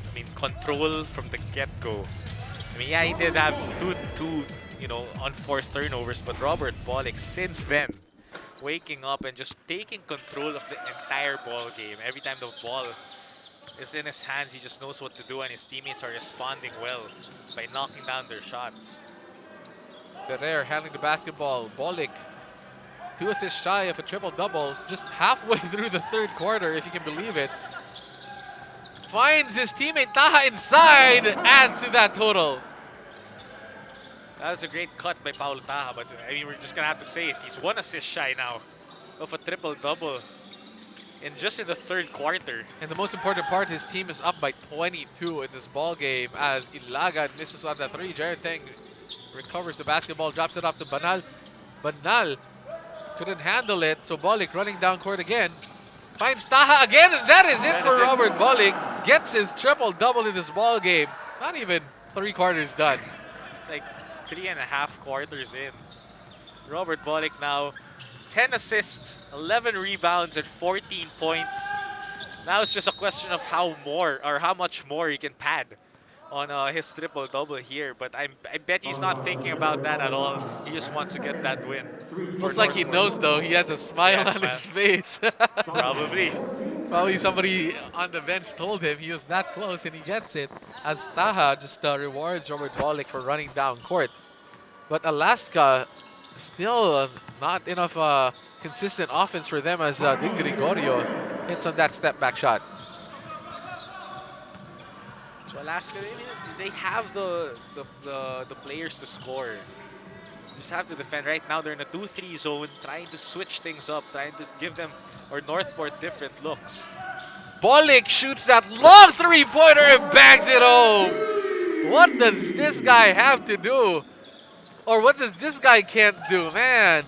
I mean, control from the get-go. I mean, yeah, he did have two, unforced turnovers, but Robert Bolick, since then, waking up and just taking control of the entire ball game. Every time the ball is in his hands, he just knows what to do, and his teammates are responding well by knocking down their shots. Ferrer handling the basketball. Bolick, 2 assists shy of a triple-double, just halfway through the third quarter, if you can believe it. Finds his teammate Taha inside, adds to that total. That was a great cut by Paul Taha, but I mean, we're just gonna have to say it. He's 1 assist shy now of a triple-double just in the third quarter. And the most important part, his team is up by 22 in this ball game as Ilagan misses on the 3. Jared Teng recovers the basketball, drops it off to Banal. Banal couldn't handle it, so Bolick running down court again. Finds Taha again, and that is it for Robert Bolick. Gets his triple-double in this ball game. Not even 3 quarters done. Like 3.5 quarters in. Robert Bolick now 10 assists, 11 rebounds, and 14 points. Now it's just a question of how much more he can pad on his triple-double here, but I bet he's not thinking about that at all. He just wants to get that win. Looks like he knows, though. He has a smile on his face. Probably. Probably somebody on the bench told him he was that close, and he gets it. As Taha just rewards Robert Bolick for running down court. But Alaska still not enough consistent offense for them as Di Gregorio hits on that step-back shot. So Alaska, they have the players to score. Just have to defend. Right now, they're in a 2-3 zone, trying to switch things up, trying to give them, or Northport, different looks. Bolick shoots that long 3-pointer and bangs it home. What does this guy have to do? Or what does this guy can't do, man?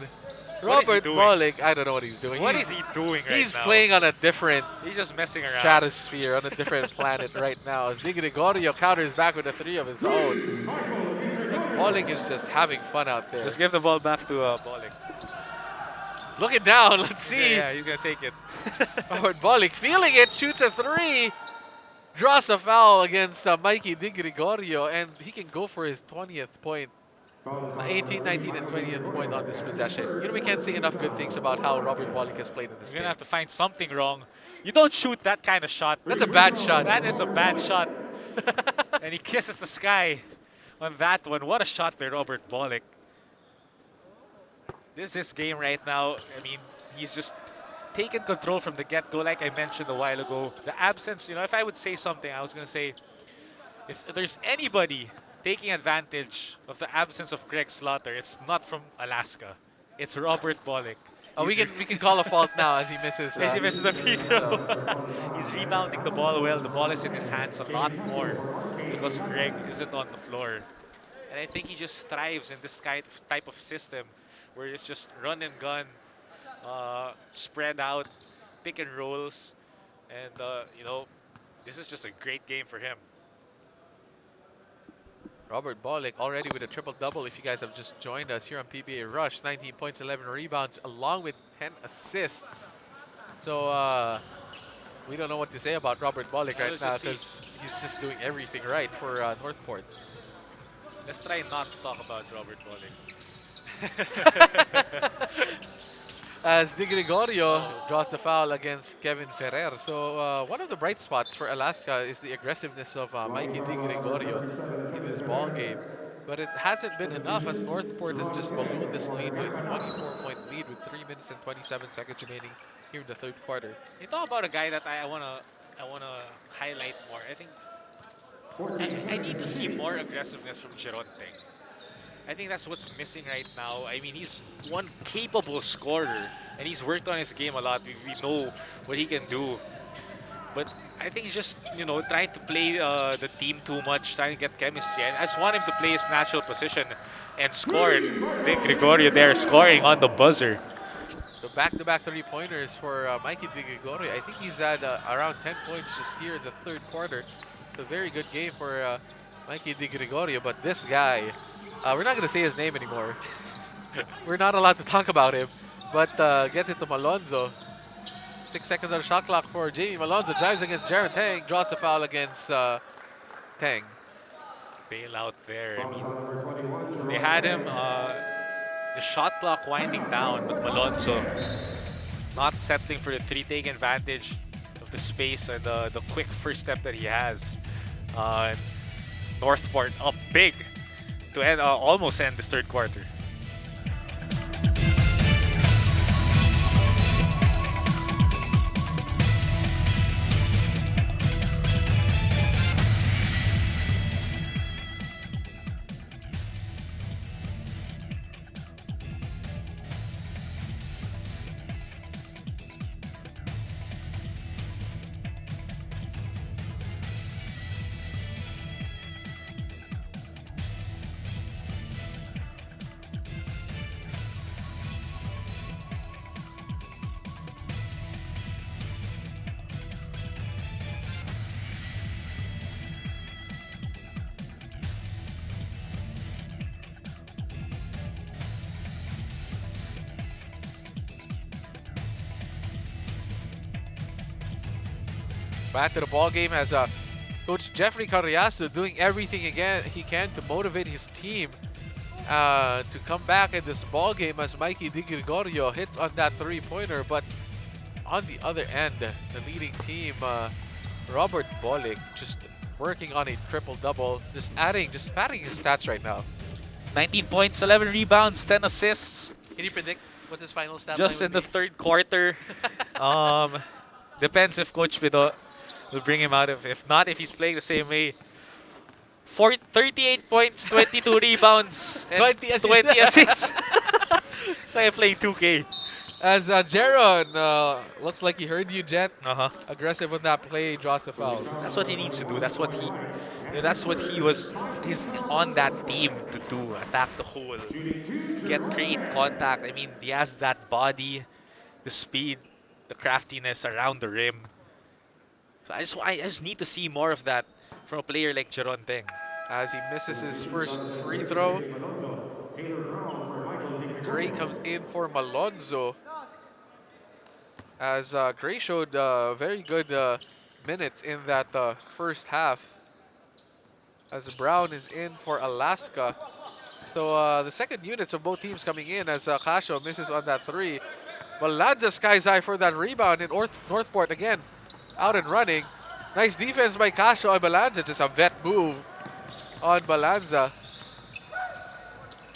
Robert Bolick, I don't know what he's doing. What is he doing right now? He's playing on a different He's just messing around. stratosphere, on a different planet right now. As Di Gregorio counters back with a 3 of his own. Bolick is just having fun out there. Just give the ball back to Bolick. Looking down, let's see. Yeah, he's going to take it. Robert Bolick feeling it, shoots a 3. Draws a foul against Mikey Di Gregorio, and he can go for his 20th point. 18th, 19th, and 20th point on this possession. You know, we can't say enough good things about how Robert Bolick has played in this He's game. going to have to find something wrong. You don't shoot that kind of shot. That's a bad shot. That is a bad shot. And he kisses the sky on that one. What a shot by Robert Bolick. This is his game right now. I mean, he's just taken control from the get-go, like I mentioned a while ago. The absence, if I would say something, I was going to say, if there's anybody taking advantage of the absence of Greg Slaughter, it's not from Alaska. It's Robert Bolick. Oh, we can call a fault now as he misses. As he misses the free throw. He's rebounding the ball well. The ball is in his hands a lot more because Greg isn't on the floor. And I think he just thrives in this type of system where it's just run and gun, spread out, pick and rolls, and this is just a great game for him. Robert Bolick already with a triple-double if you guys have just joined us here on PBA Rush. 19 points, 11 rebounds, along with 10 assists. So we don't know what to say about Robert Bolick right now because he's just doing everything right for Northport. Let's try not to talk about Robert Bolick. As Di Gregorio draws the foul against Kevin Ferrer. So one of the bright spots for Alaska is the aggressiveness of Mikey Di Gregorio in this ball game. But it hasn't been enough as Northport has just ballooned this lead to a 24-point lead with 3 minutes and 27 seconds remaining here in the third quarter. You talk about a guy that I wanna highlight more. I think I need to see more aggressiveness from Geronte. I think that's what's missing right now. I mean, he's one capable scorer, and he's worked on his game a lot. We know what he can do. But I think he's just, trying to play the team too much, trying to get chemistry. And I just want him to play his natural position and score. Di Gregorio there scoring on the buzzer. So back-to-back three-pointers for Mikey Di Gregorio. I think he's at around 10 points just here in the third quarter. It's a very good game for Mikey Di Gregorio, but this guy, we're not going to say his name anymore. We're not allowed to talk about him, but gets it to Malonzo. 6 seconds on the shot clock for Jamie Malonzo. Drives against Jaron Tang, draws the foul against Tang. Bailout there. I mean, they had him, the shot clock winding down, but Malonzo not settling for the three, taking advantage of the space and the quick first step that he has. Northport up big to end, almost end this third quarter. Back to the ball game as Coach Jeffrey Carriazo doing everything again he can to motivate his team to come back in this ball game as Mikey Di Gregorio hits on that three-pointer. But on the other end, the leading team, Robert Bolick, just working on a triple-double, just padding his stats right now. 19 points, 11 rebounds, 10 assists. Can you predict what his final stat Just line in would the third quarter. Depends if Coach Pido will bring him out. If not, if he's playing the same way. 38 points, 22 rebounds, and 20 assists. It's like playing 2K. As Jaron, looks like he heard you, Jet. Uh-huh. Aggressive on that play, draws the foul. That's what he needs to do. That's what he's on that team to do. Attack the hole. Create contact. I mean, he has that body, the speed, the craftiness around the rim. So I just need to see more of that from a player like Jaron Teng. As he misses his first free throw, Gray comes in for Malonzo. As Gray showed very good minutes in that first half. As Brown is in for Alaska. So the second units of both teams coming in as Casio misses on that three. Balanza skies high for that rebound in Northport again. Out and running. Nice defense by Casio and Balanza. Just a vet move on Balanza.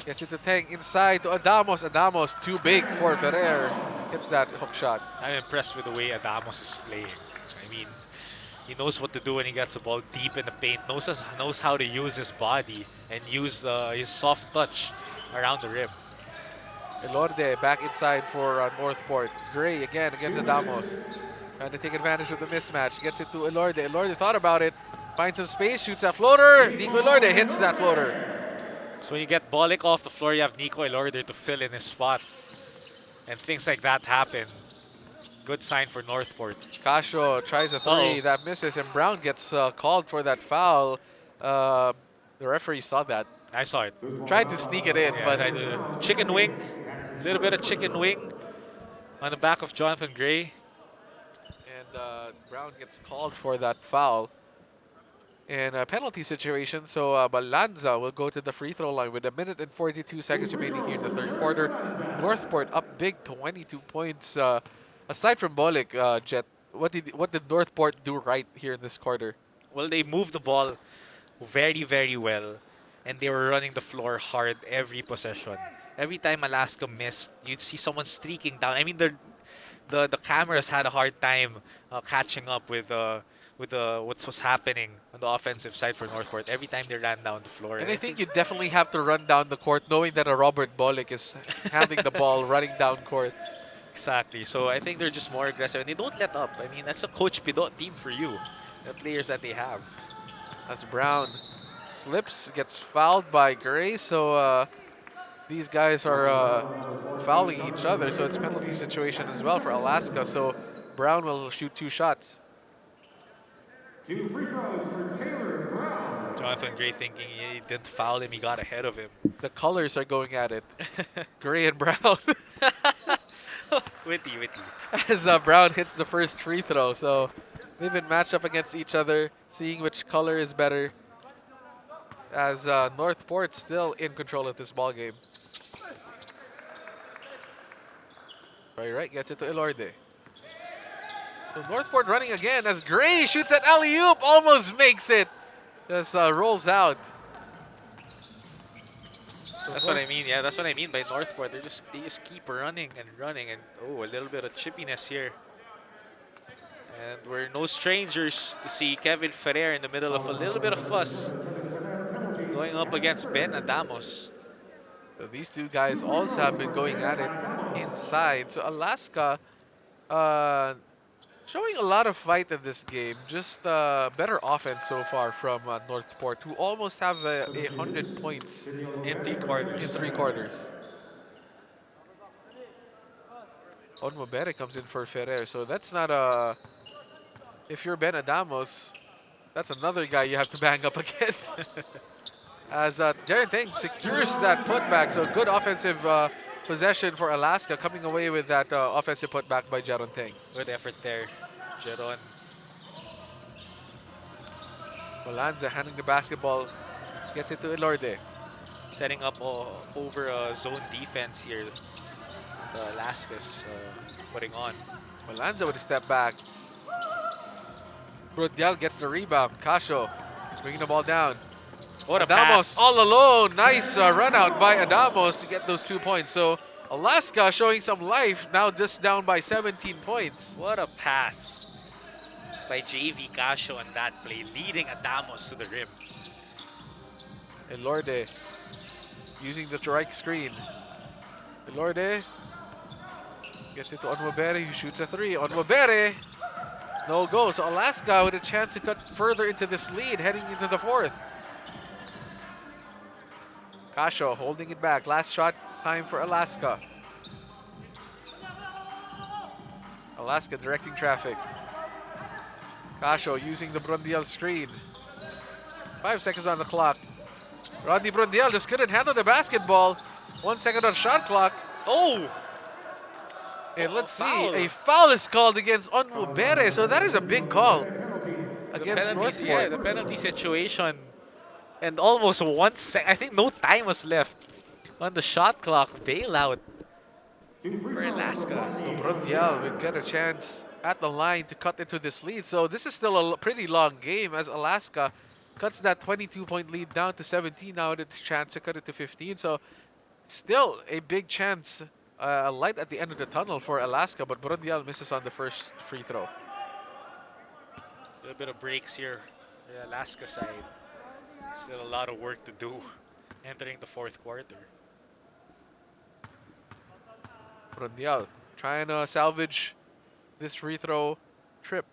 Gets it to Teng inside to Adamos. Adamos too big for Ferrer. Hits that hook shot. I'm impressed with the way Adamos is playing. I mean, he knows what to do when he gets the ball deep in the paint. Knows how to use his body and use his soft touch around the rim. Elorde back inside for Northport. Gray again against Adamos. Trying to take advantage of the mismatch. Gets it to Elorde. Elorde thought about it. Finds some space, shoots that floater. Nico Elorde hits that floater. So when you get Bolik off the floor, you have Nico Elorder to fill in his spot. And things like that happen. Good sign for Northport. Casio tries a Uh-oh. three that misses, and Brown gets called for that foul. The referee saw that. I saw it. Tried to sneak it in, Yeah, but tried to chicken wing. A little bit of chicken wing on the back of Jonathan Gray. Brown gets called for that foul in a penalty situation. So Balanza will go to the free throw line with 1:42 remaining here in the third quarter. Northport up big, 22 points. Aside from Bolik, Jet, what did Northport do right here in this quarter? Well, they moved the ball very, very well. And they were running the floor hard every possession. Every time Alaska missed, you'd see someone streaking down. I mean, the cameras had a hard time catching up with what was happening on the offensive side for Northport every time they ran down the floor. And I think you definitely have to run down the court knowing that a Robert Bolik is handling the ball, running down court. Exactly. So I think they're just more aggressive and they don't let up. I mean, that's a Coach Pidot team for you. The players that they have. As Brown slips, gets fouled by Gray. So these guys are fouling each other. So it's a penalty situation as well for Alaska. So Brown will shoot 2 shots. 2 free throws for Taylor Brown. Jonathan Gray thinking he didn't foul him, he got ahead of him. The colors are going at it. Gray and Brown. Witty. As Brown hits the first free throw. So they've been matched up against each other, seeing which color is better. As Northport still in control of this ball game. Right, gets it to Elorde. So Northport running again as Gray shoots at alley-oop, almost makes it. Just rolls out. That's what I mean. Yeah, that's what I mean by Northport. They just keep running, and oh, a little bit of chippiness here. And we're no strangers to see Kevin Ferrer in the middle of a little bit of fuss, going up against Ben Adamos. So these two guys also have been going at it inside. So Alaska showing a lot of fight in this game. Just better offense so far from Northport, who almost have 100 points In 3 quarters. in 3 quarters. Onmobere comes in for Ferrer. So that's not a... If you're Ben Adamos, that's another guy you have to bang up against. As Jaron Teng secures that putback. So good offensive possession for Alaska, coming away with that offensive putback by Jaron Teng. Good effort there, Jeron. Balanza handing the basketball, gets it to Elorde. Setting up over a zone defense here. Alaska's putting on. Balanza with a step back. Brodial gets the rebound. Casio bringing the ball down. What a Adamos pass. all alone. Nice run out by Adamos to get those 2 points. So Alaska showing some life, now just down by 17 points. What a pass by JV Casio on that play, leading Adamos to the rim. Elorde using the strike screen. Elorde gets it to Onmobere, who shoots a 3. Onmobere, no go. So Alaska with a chance to cut further into this lead heading into the 4th. Casio holding it back. Last shot time for Alaska. Alaska directing traffic. Casio using the Brundial screen. 5 seconds on the clock. Rodney Brundial just couldn't handle the basketball. 1 second on shot clock. Oh! And let's see, foul. a foul is called against Onmobere. So that is a big call against Northport. Yeah, the penalty situation. And almost 1 sec. I think no time was left on the shot clock. Bailout for Alaska. So Brundial will get a chance at the line to cut into this lead. So this is still a pretty long game as Alaska cuts that 22-point lead down to 17 now with a chance to cut it to 15. So still a big chance, a light at the end of the tunnel for Alaska, but Brundial misses on the first free throw. A little bit of breaks here for the Alaska side. Still a lot of work to do entering the 4th quarter. Brundial trying to salvage this free throw trip.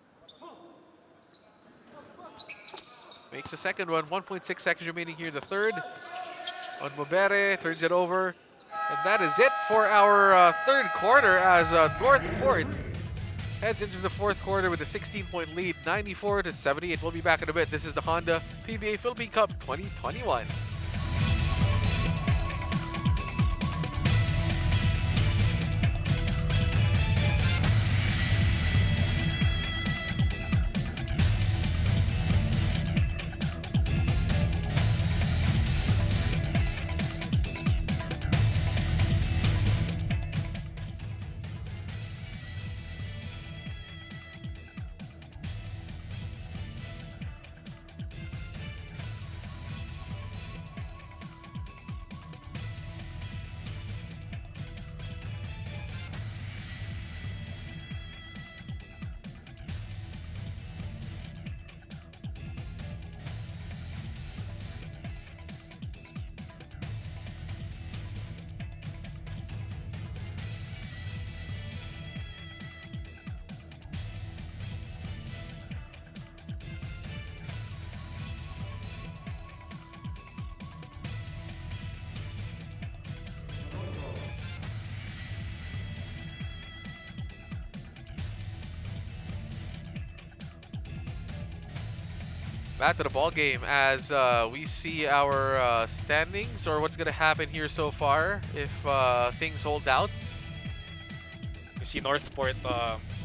Makes a second one. 1.6 seconds remaining here in the 3rd. Onmobere turns it over. And that is it for our third quarter as Northport heads into the fourth quarter with a 16-point lead, 94-78. We'll be back in a bit. This is the Honda PBA Philippine Cup 2021. Back to the ball game as we see our standings or what's going to happen here so far if things hold out. You see Northport,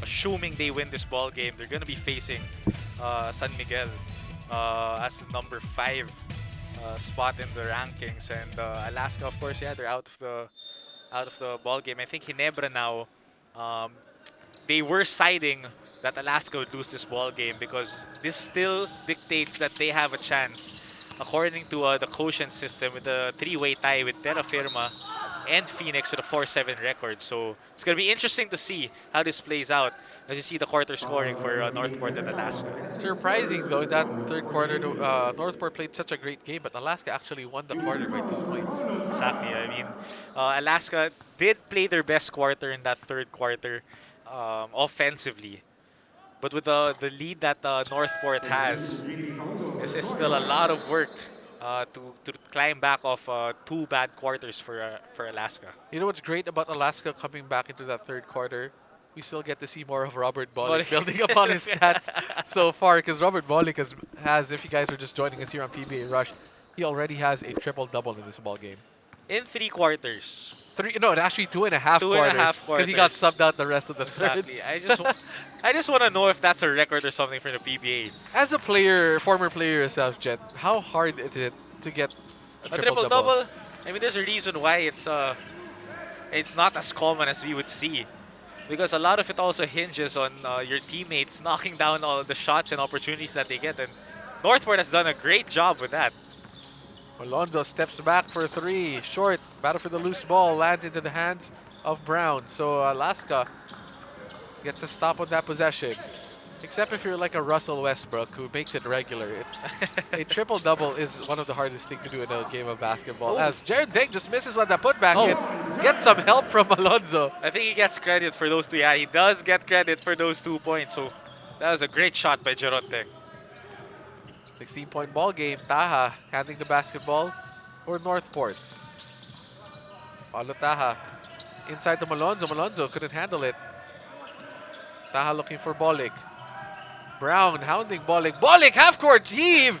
assuming they win this ball game, they're going to be facing San Miguel as the number 5 spot in the rankings, and Alaska, of course, yeah, they're out of the ball game. I think Ginebra now, they were siding that Alaska would lose this ball game because this still dictates that they have a chance, according to the quotient system, with a 3-way tie with Terra Firma and Phoenix with a 4-7 record. So it's going to be interesting to see how this plays out as you see the quarter scoring for Northport and Alaska. Surprising though, in that third quarter, Northport played such a great game, but Alaska actually won the quarter by 2 points. Exactly. I mean, Alaska did play their best quarter in that third quarter offensively. But with the lead that Northport has, this is still a lot of work to climb back off 2 bad quarters for Alaska. You know what's great about Alaska coming back into that third quarter? We still get to see more of Robert Bolick building upon his stats so far, because Robert Bolick has, if you guys are just joining us here on PBA Rush, he already has a triple-double in this ball game. In 3 quarters. Actually 2.5 quarters. Because he got subbed out the rest of the third. Exactly. I just want to know if that's a record or something for the PBA. As a player, former player yourself, Jet, how hard is it to get a triple-double? I mean, there's a reason why it's not as common as we would see. Because a lot of it also hinges on your teammates knocking down all the shots and opportunities that they get. And Northport has done a great job with that. Alonso steps back for 3. Short. Battle for the loose ball. Lands into the hands of Brown. So Alaska gets a stop on that possession. Except if you're like a Russell Westbrook who makes it regular. A triple-double is one of the hardest things to do in a game of basketball. As Jared Deng just misses on that putback and gets some help from Alonso. I think he gets credit for those 2. Yeah, he does get credit for those 2 points. So that was a great shot by Jared Deng. 16-point ball game. Taha handling the basketball for Northport. Paulo Taha inside to Malonzo. Malonzo couldn't handle it. Taha looking for Bolick. Brown hounding Bolick. Bolick half-court heave!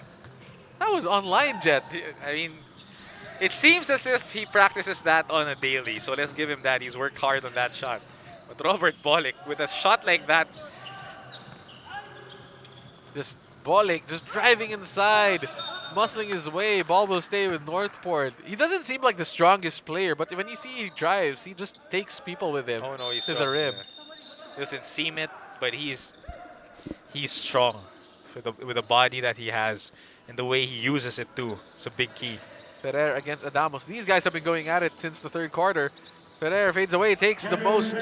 That was online, Jet. I mean, it seems as if he practices that on a daily. So let's give him that. He's worked hard on that shot. But Robert Bolick, with a shot like that, just Bolick just driving inside, muscling his way. Ball will stay with Northport. He doesn't seem like the strongest player, but when you see he drives, he just takes people with him he's to strong, the rim. Yeah. He doesn't seem it, but he's strong with the body that he has and the way he uses it too. It's a big key. Ferrer against Adamos. These guys have been going at it since the third quarter. Ferrer fades away, makes the most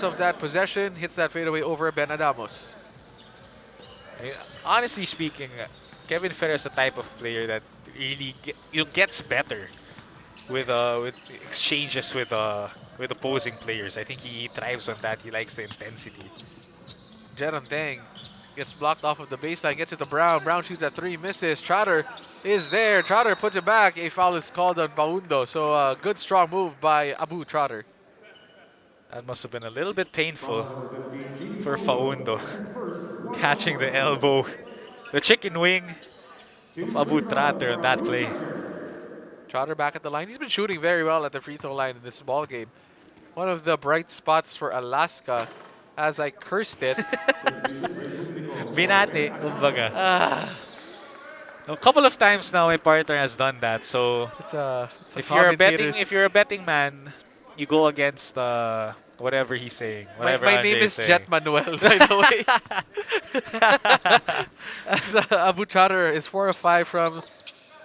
of that possession, hits that fadeaway over Ben Adamos. Honestly speaking, Kevin Ferrer is the type of player that really gets better with exchanges with opposing players. I think he thrives on that. He likes the intensity. Jeron Deng Gets blocked off of the baseline, gets it to Brown. Brown shoots at 3, misses. Trotter is there. Trotter puts it back. A foul is called on Paundo. So good strong move by Abu Trotter. That must have been a little bit painful for Faundo. Catching the elbow. The chicken wing of Abu Trater on that play. Trotter back at the line. He's been shooting very well at the free throw line in this ball game. One of the bright spots for Alaska, as I cursed it. Binate, kumbaga. A couple of times now my partner has done that. So It's a if you're a betting man, you go against whatever he's saying. Whatever my Andre name is saying. Jet Manuel, by the way. As Abu Trotter is 4 of 5 from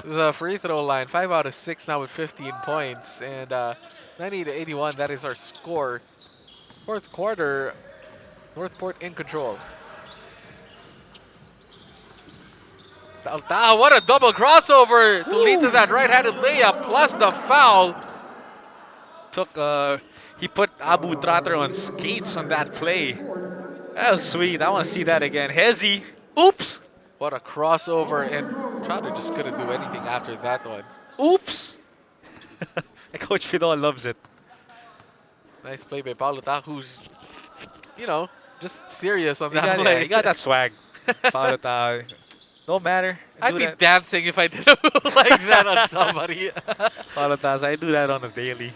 the free throw line. 5 out of 6 now with 15 points. And 90-81, that is our score. Fourth quarter, Northport in control. Taha, what a double crossover to lead to that right-handed layup plus the foul. He put Abu Trater on skates on that play. That was sweet. I want to see that again. Hezi. Oops. What a crossover, and Trotter just couldn't do anything after that one. Oops. Coach Fidel loves it. Nice play by Paulo Taha, who's, just serious on that play. Yeah, he got that swag. Paulo Taha. No matter. I'd be dancing if I did a move like that on somebody. Paulo Taha, I do that on a daily.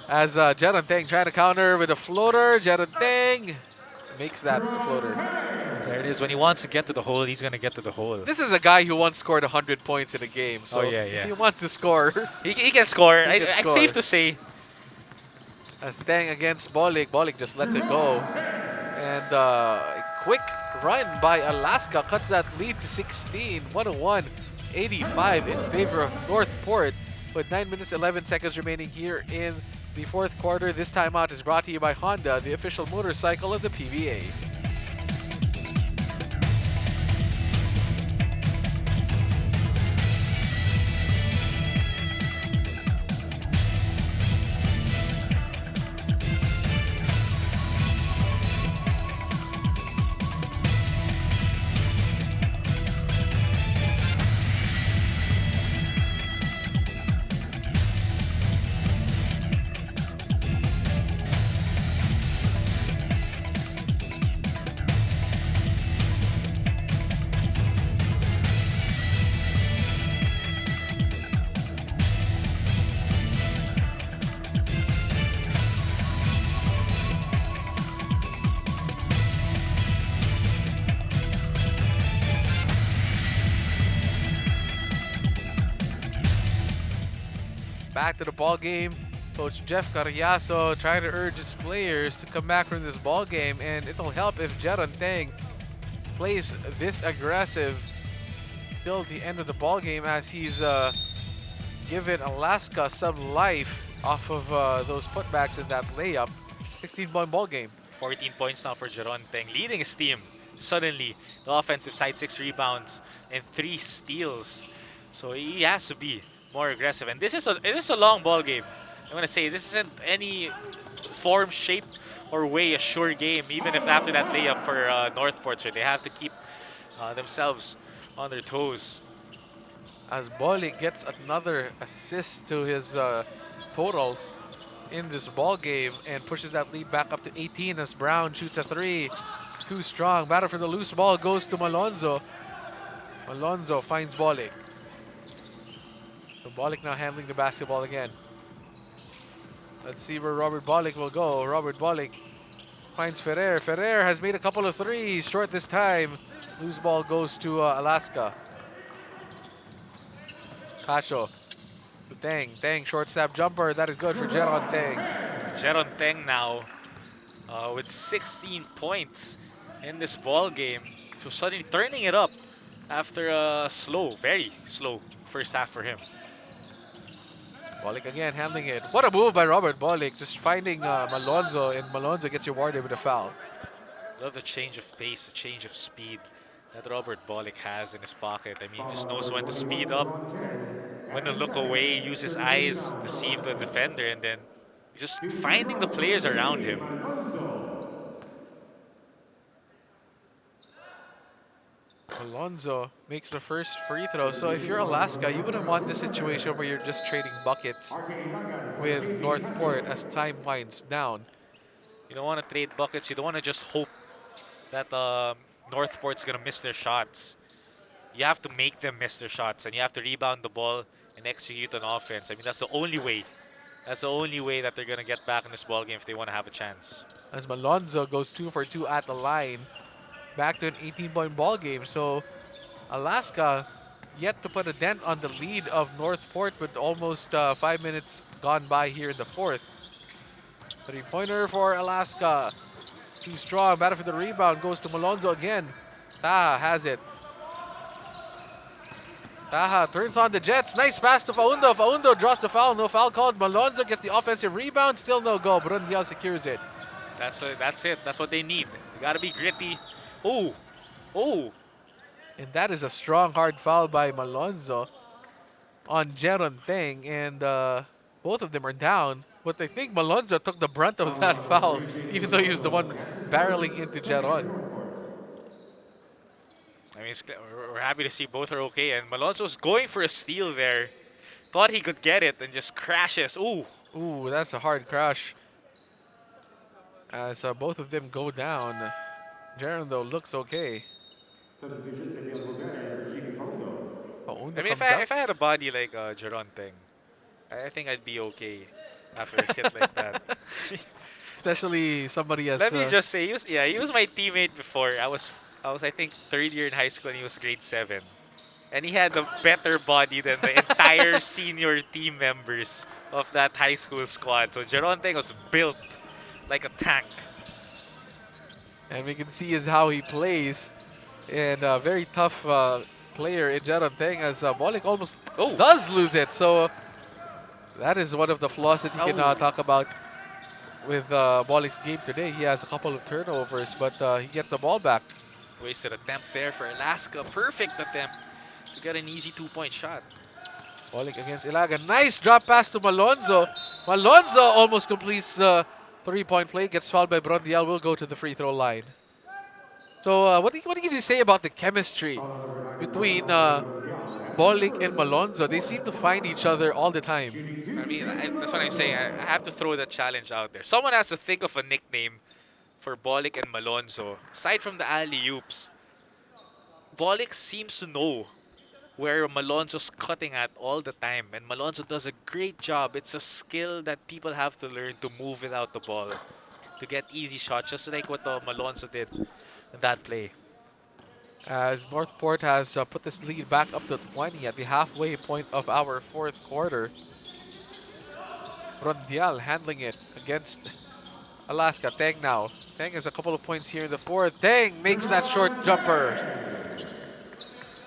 As Jeron Teng trying to counter with a floater. Jeron Teng makes that floater. There it is. When he wants to get to the hole, he's going to get to the hole. This is a guy who once scored 100 points in a game. So yeah. if he wants to score. He can score. He can score. Safe to say. As Teng against Bolik. Bolik just lets it go. And a quick run by Alaska cuts that lead to 16. 101-85 in favor of Northport. With 9 minutes 11 seconds remaining here in the fourth quarter. This timeout is brought to you by Honda, the official motorcycle of the PBA. Back to the ball game. Coach Jeff Carriazo trying to urge his players to come back from this ball game, and it'll help if Jeron Teng plays this aggressive till the end of the ball game, as he's given Alaska some life off of those putbacks in that layup. 16-point ball game. 14 points now for Jeron Teng, leading his team. Suddenly, the offensive side, 6 rebounds and 3 steals. So he has to be more aggressive. And this is a long ball game. I'm going to say this isn't any form, shape, or way a sure game, even if after that layup for Northport. So they have to keep themselves on their toes. As Bolik gets another assist to his totals in this ball game and pushes that lead back up to 18 as Brown shoots a 3. Too strong. Battle for the loose ball goes to Malonzo. Malonzo finds Bolik. So Bolik now handling the basketball again. Let's see where Robert Bolik will go. Robert Bolik finds Ferrer. Ferrer has made a couple of threes. Short this time. Loose ball goes to Alaska. Casio to Teng. Teng, short step jumper. That is good for Jeron Teng. Jeron Teng now with 16 points in this ball game. So suddenly turning it up after a very slow first half for him. Bolik again handling it. What a move by Robert Bolik. Just finding Malonzo, and Malonzo gets rewarded with a foul. Love the change of pace, the change of speed that Robert Bolik has in his pocket. I mean, he just knows when to speed up, when to look away, use his eyes, deceive the defender, and then just finding the players around him. Alonso makes the first free throw. So if you're Alaska, you wouldn't want this situation where you're just trading buckets with Northport as time winds down. You don't want to trade buckets. You don't want to just hope that Northport's going to miss their shots. You have to make them miss their shots, and you have to rebound the ball and execute on offense. I mean, that's the only way. That's the only way that they're going to get back in this ball game if they want to have a chance. As Malonzo goes 2 for 2 at the line. Back to an 18-point ball game. So Alaska yet to put a dent on the lead of Northport with almost 5 minutes gone by here in the fourth. 3-pointer for Alaska. Too strong. Battle for the rebound. Goes to Malonzo again. Taha has it. Taha turns on the Jets. Nice pass to Faundo. Faundo draws the foul. No foul called. Malonzo gets the offensive rebound. Still no go. Brundial secures it. That's it. That's what they need. You got to be gritty. Oh. Oh. And that is a strong, hard foul by Malonzo on Jeron Teng. And both of them are down. But I think Malonzo took the brunt of that foul, even though he was the one barreling into Jeron. I mean, we're happy to see both are okay. And Malonzo's going for a steal there. Thought he could get it and just crashes. Ooh. Ooh, that's a hard crash. As both of them go down. Jeron, though, looks okay. I mean, if I had a body like Jeron Teng, I think I'd be okay after a hit like that. Especially somebody as... Let me just say, he was my teammate before. I was I think 3rd year in high school and he was grade 7. And he had a better body than the entire senior team members of that high school squad. So Jeron Teng was built like a tank. And we can see how he plays. And a very tough player in Jeron Teng as Bolik almost does lose it. So that is one of the flaws that you can talk about with Bolik's game today. He has a couple of turnovers, but he gets the ball back. Wasted attempt there for Alaska. Perfect attempt to get an easy 2-point shot. Bolik against Ilaga. Nice drop pass to Malonzo. Malonzo almost completes the 3-point play. Gets fouled by Brondial. Will go to the free throw line. So what do you say about the chemistry between Bolik and Malonzo? They seem to find each other all the time. I mean, that's what I'm saying. I have to throw that challenge out there. Someone has to think of a nickname for Bolik and Malonzo. Aside from the alley-oops, Bolik seems to know where Malonzo's cutting at all the time. And Malonzo does a great job. It's a skill that people have to learn to move without the ball, to get easy shots, just like what Malonzo did in that play. As Northport has put this lead back up to 20 at the halfway point of our fourth quarter. Brondial handling it against Alaska. Teng now. Teng has a couple of points here in the fourth. Teng makes that short jumper.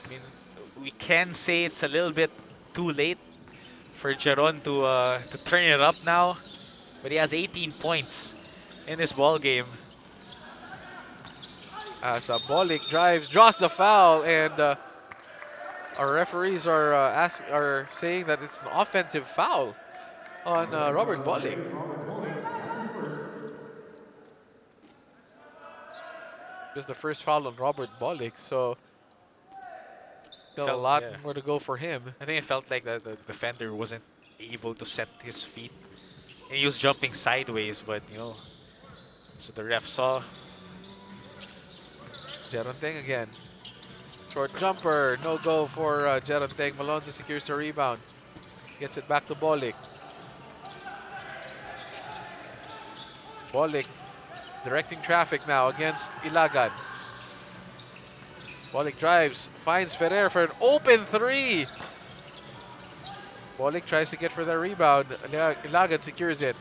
I mean, we can say it's a little bit too late for Jeron to turn it up now, but he has 18 points in this ball game. As Bolik drives, draws the foul, and our referees are saying that it's an offensive foul on Robert Bolik. Just the first foul on Robert Bolik, so still a lot more to go for him. I think it felt like the defender wasn't able to set his feet, and he was jumping sideways, but so the ref saw. Jeron Teng again. Short jumper, no go for Jeron Teng. Malonzo secures the rebound. Gets it back to Bolik. Bolik directing traffic now against Ilagan. Bolik drives, finds Ferrer for an open 3. Bolik tries to get for the rebound. Ilagan secures it.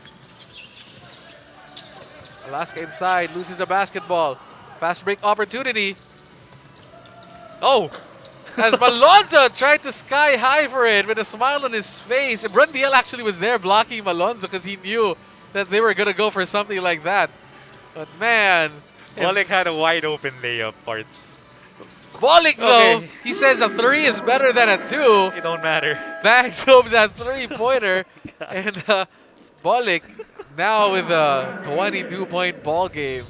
Alaska inside, loses the basketball. Fast break opportunity. Oh! As Malonzo tried to sky high for it with a smile on his face. Brundiel actually was there blocking Malonzo because he knew that they were going to go for something like that. But man. Bolik had a wide open layup parts. Bolik though, he says a 3 is better than a 2. It don't matter. Bags home that 3-pointer. And Bolik now with a 22-point ball game.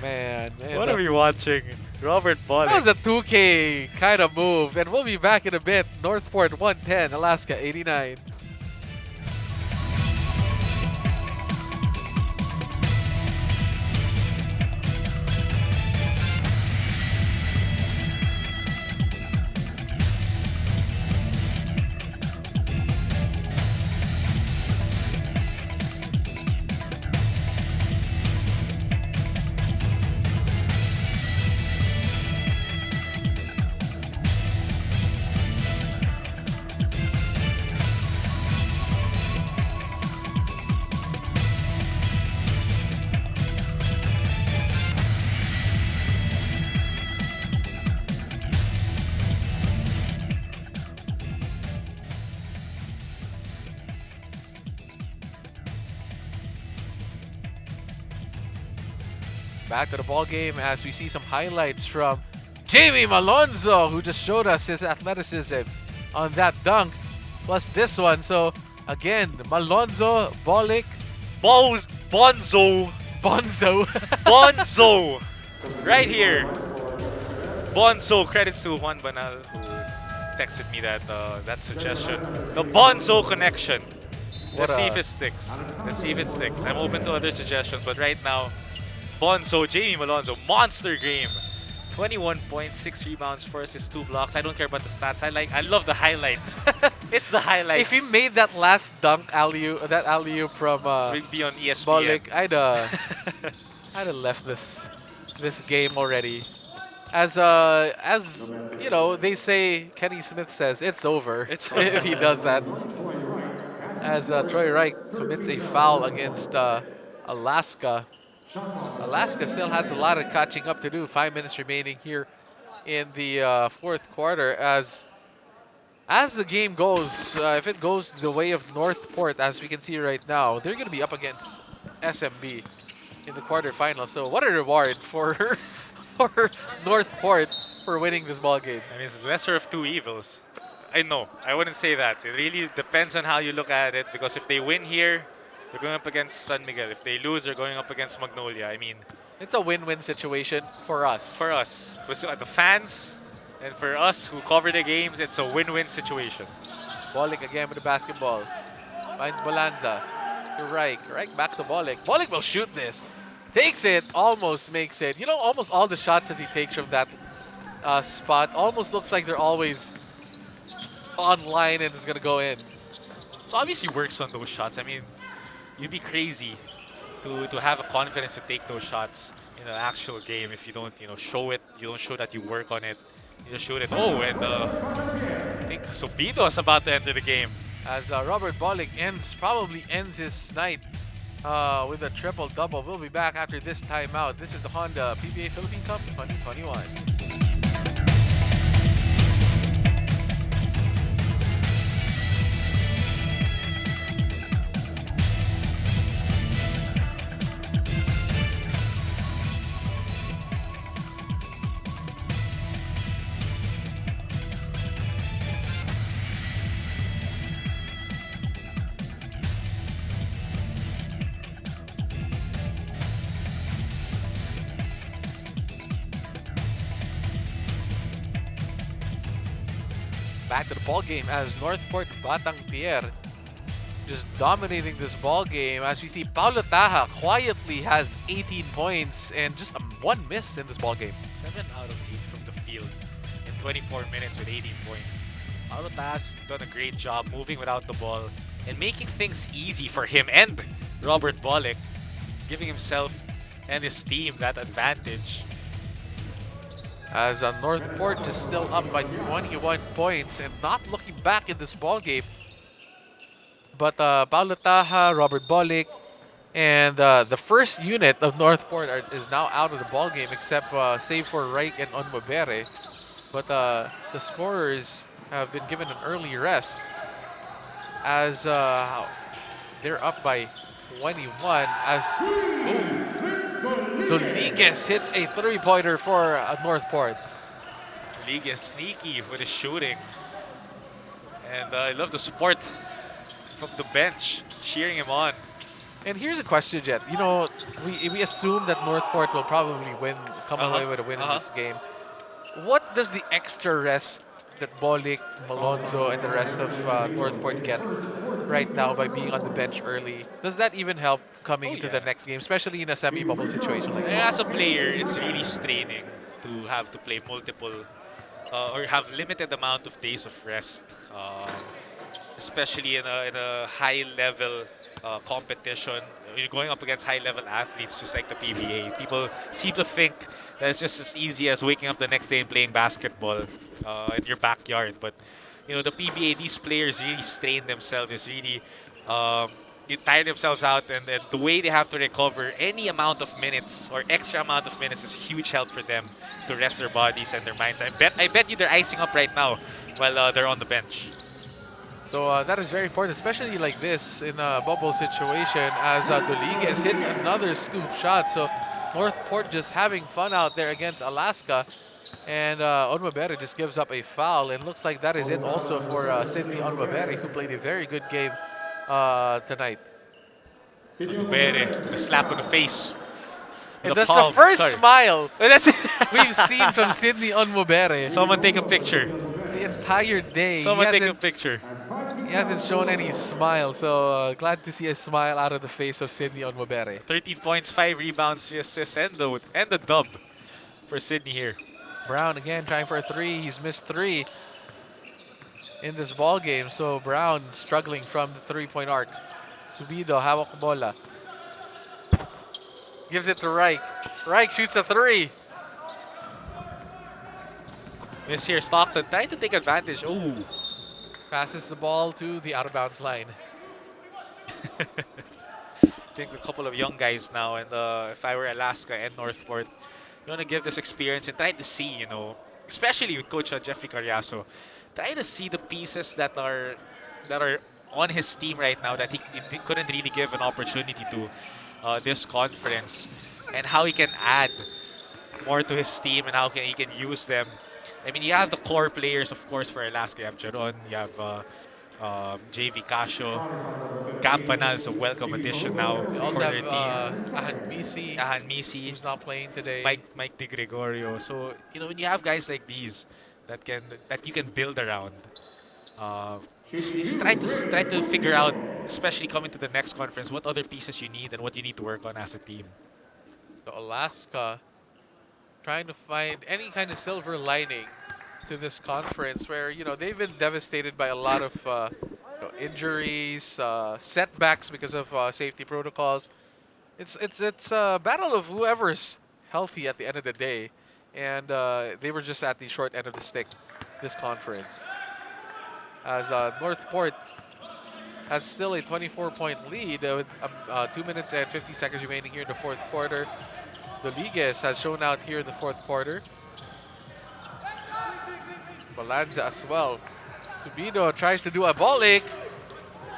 Man. What are we watching? Robert That was Bollick. a 2K kind of move, and we'll be back in a bit. Northport 110, Alaska 89. Back to the ball game as we see some highlights from Jamie Malonzo, who just showed us his athleticism on that dunk, plus this one. So again, Malonzo, Bollick, Bonzo. Bonzo. Bonzo. Right here. Bonzo. Credits to Juan Banal who texted me that suggestion. The Bonzo connection. What Let's see a- if it sticks. Let's see if it sticks. I'm open to other suggestions, but right now, Bonzo, Jamie Malonzo, monster game. 21 points, 6 rebounds, 4 assists, 2 blocks. I don't care about the stats. I love the highlights. It's the highlights. If he made that last dunk alley-oop from Will be on ESPN. Bollick, I'd have left this game already. As you know, they say, Kenny Smith says it's over. It's if he does that. As Troy Reich commits a foul against Alaska. Alaska still has a lot of catching up to do. 5 minutes remaining here in the fourth quarter. As the game goes, if it goes the way of Northport, as we can see right now, they're going to be up against SMB in the quarterfinals. So what a reward for for Northport for winning this ball game. I mean, it's the lesser of two evils. I know. I wouldn't say that. It really depends on how you look at it. Because if they win here, they're going up against San Miguel. If they lose, they're going up against Magnolia. I mean, It's a win-win situation for us. for us, the fans, and for us who cover the games, it's a win-win situation. Bollick again with the basketball. Finds Bolanza. To Reich. Reich back to Bollick. Bollick will shoot this. Takes it. Almost makes it. You know, almost all the shots that he takes from that spot almost looks like they're always online and it's going to go in. So obviously works on those shots. I mean, you'd be crazy to have a confidence to take those shots in an actual game if you don't, show it. You don't show that you work on it. You just shoot it. Oh, and I think Subido is about to enter the game. As Robert Bollick probably ends his night with a triple-double. We'll be back after this timeout. This is the Honda PBA Philippine Cup 2021. Back to the ball game as Northport Batang Pier just dominating this ball game. As we see, Paulo Taha quietly has 18 points and just one miss in this ball game. 7 out of 8 from the field in 24 minutes with 18 points. Paulo Taha's done a great job moving without the ball and making things easy for him and Robert Bollick, giving himself and his team that advantage. As Northport is still up by 21 points and not looking back in this ball game. But Paulo Taha, Robert Bollick, and the first unit of Northport is now out of the ball game, except save for Reich and Onmabere. But the scorers have been given an early rest as they're up by 21. As Rodriguez hits a three-pointer for Northport. League is sneaky with his shooting. And I love the support from the bench, cheering him on. And here's a question, Jet. You know, we assume that Northport will probably come away with a win in this game. What does the extra rest that Bolik, Malonzo, and the rest of Northport get right now by being on the bench early? Does that even help coming Oh into the yeah. next game, especially in a semi-bubble situation like And this? as a player, it's really straining to have to play multiple or have limited amount of days of rest, especially in a high level competition. When you're going up against high level athletes, just like the PBA, people seem to think that it's just as easy as waking up the next day and playing basketball in your backyard. But the PBA, these players really strain themselves. Is really um, they tire themselves out, and the way they have to recover any amount of minutes or extra amount of minutes is a huge help for them to rest their bodies and their minds. I bet you they're icing up right now while they're on the bench. So that is very important, especially like this in a bubble situation as Dominguez hits another scoop shot. So Northport just having fun out there against Alaska. And Onwabere just gives up a foul. And looks like that is it also for Sydney Onwabere, who played a very good game tonight. Bere, the slap on the face. And The that's the palm, first sorry. smile That's it. we've seen from Sydney Onwabere Someone take a picture. the entire day. Someone take a picture. He hasn't shown any smile, so glad to see a smile out of the face of Sydney Onwabere. 13 points, 5 rebounds, 3 assists, and the dub for Sydney here. Brown again trying for a three. He's missed three in this ball game. So Brown struggling from the three-point arc. Subido, hawak bola. Gives it to Reich. Reich shoots a three. Miss here, Stockton trying to take advantage. Ooh. Passes the ball to the out-of-bounds line. I think a couple of young guys now, and if I were Alaska and Northport, you want to give this experience and try to see, especially with Coach Jeffrey Carriazo, try to see the pieces that are on his team right now that he couldn't really give an opportunity to this conference, and how he can add more to his team and how he can use them. I mean, you have the core players, of course, for Alaska. You have Jaron, you have JV Casio, Campanal is a welcome addition now We for also their have team. Ahan Misi, Misi, who's not playing today. Mike De Gregorio. So when you have guys like these that you can build around, just try to figure out, especially coming to the next conference, what other pieces you need and what you need to work on as a team. So Alaska trying to find any kind of silver lining to this conference where, they've been devastated by a lot of injuries, setbacks because of safety protocols. It's a battle of whoever's healthy at the end of the day. And they were just at the short end of the stick this conference. As Northport has still a 24-point lead with 2 minutes and 50 seconds remaining here in the fourth quarter. The Ligues has shown out here in the fourth quarter. Balanza as well. Subido tries to do a volley.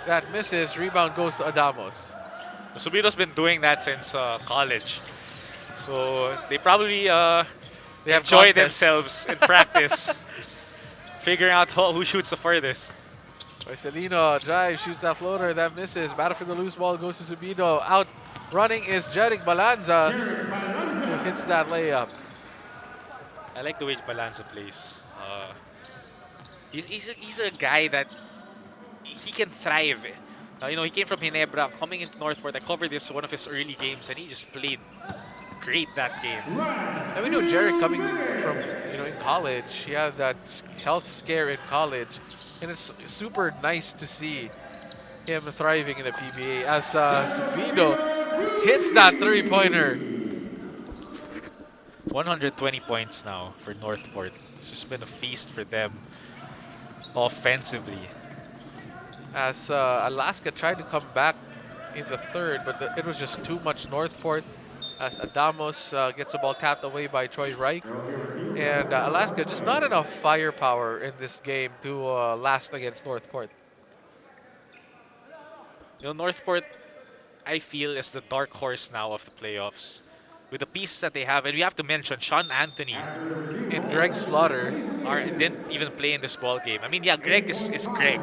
That misses. Rebound goes to Adamos. Subido's been doing that since college. So they probably They have enjoy contests. themselves in practice, figuring out who shoots the furthest. Marcelino drives, shoots that floater. That misses. Battle for the loose ball goes to Subido. Out running is Jeric Balanza, who hits that layup. I like the way Balanza plays. He's a guy that he can thrive. He came from Ginebra, coming into Northport. I covered this one of his early games, and he just played great that game. And we know Jeric coming from, in college. He had that health scare in college. And it's super nice to see him thriving in the PBA as Subido hits that three-pointer. 120 points now for Northport. It's just been a feast for them offensively. As Alaska tried to come back in the third, but it was just too much Northport. As Adamos gets the ball tapped away by Troy Reich. And Alaska just not enough firepower in this game to last against Northport. Northport, I feel, is the dark horse now of the playoffs. With the pieces that they have, and we have to mention Sean Anthony And Greg Slaughter. didn't even play in this ball game. I mean, yeah, Greg is Greg,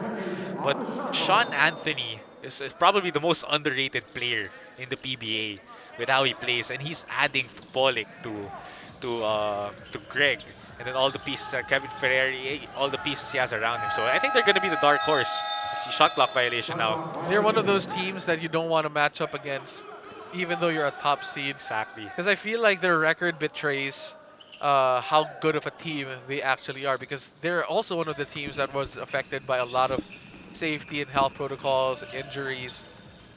but Sean Anthony is probably the most underrated player in the PBA with how he plays, and he's adding to Pollock to Greg. and then all the pieces, Kevin Ferreri, all the pieces he has around him. So I think they're going to be the dark horse. I see shot clock violation now. They're one of those teams that you don't want to match up against, even though you're a top seed. Exactly. Because I feel like their record betrays how good of a team they actually are. Because they're also one of the teams that was affected by a lot of safety and health protocols, injuries.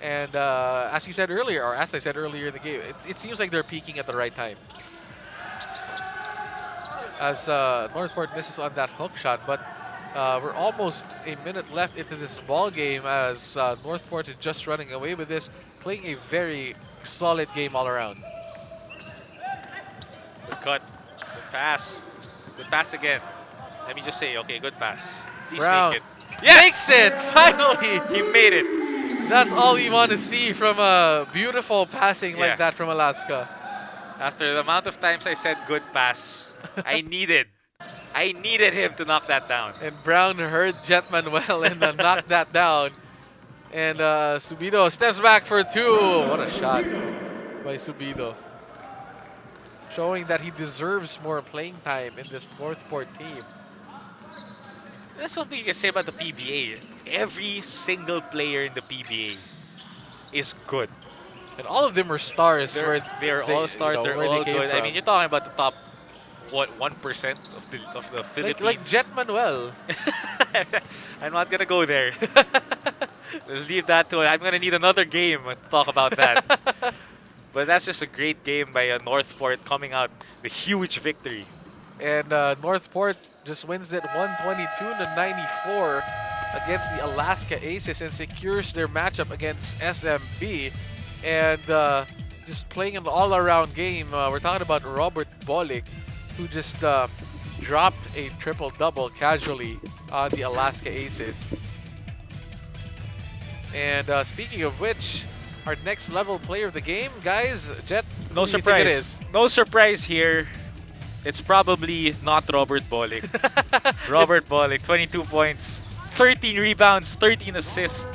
And as you said earlier, or as I said earlier in the game, it seems like they're peaking at the right time. As Northport misses on that hook shot, but we're almost a minute left into this ball game as Northport is just running away with this, playing a very solid game all around. Good cut. Good pass. Good pass again. Let me just say, okay, good pass. Please Brown make it. Yes! makes it! Finally! He made it. That's all we want to see from a beautiful passing Yeah. like that from Alaska. After the amount of times I said good pass, I needed him to knock that down. And Brown heard Jet Manuel and knocked that down. And Subido steps back for two. What a shot by Subido. Showing that he deserves more playing time in this Northport team. There's something you can say about the PBA. Every single player in the PBA is good. And all of them are stars. They're all stars. They're where all they came good. I from. mean, you're talking about the top, what, 1% of the Philippines. like Jet Manuel. I'm not gonna go there. Let's leave that to it. I'm gonna need another game to talk about that. But that's just a great game by Northport coming out with huge victory. And Northport just wins it 122-94 against the Alaska Aces and secures their matchup against SMB. And just playing an all-around game, we're talking about Robert Bolick, who just dropped a triple-double casually on the Alaska Aces. And speaking of which, our next level player of the game, guys, Jet, No who do you think it surprise. is? No surprise here. It's probably not Robert Bolick. Robert Bolick, 22 points, 13 rebounds, 13 assists.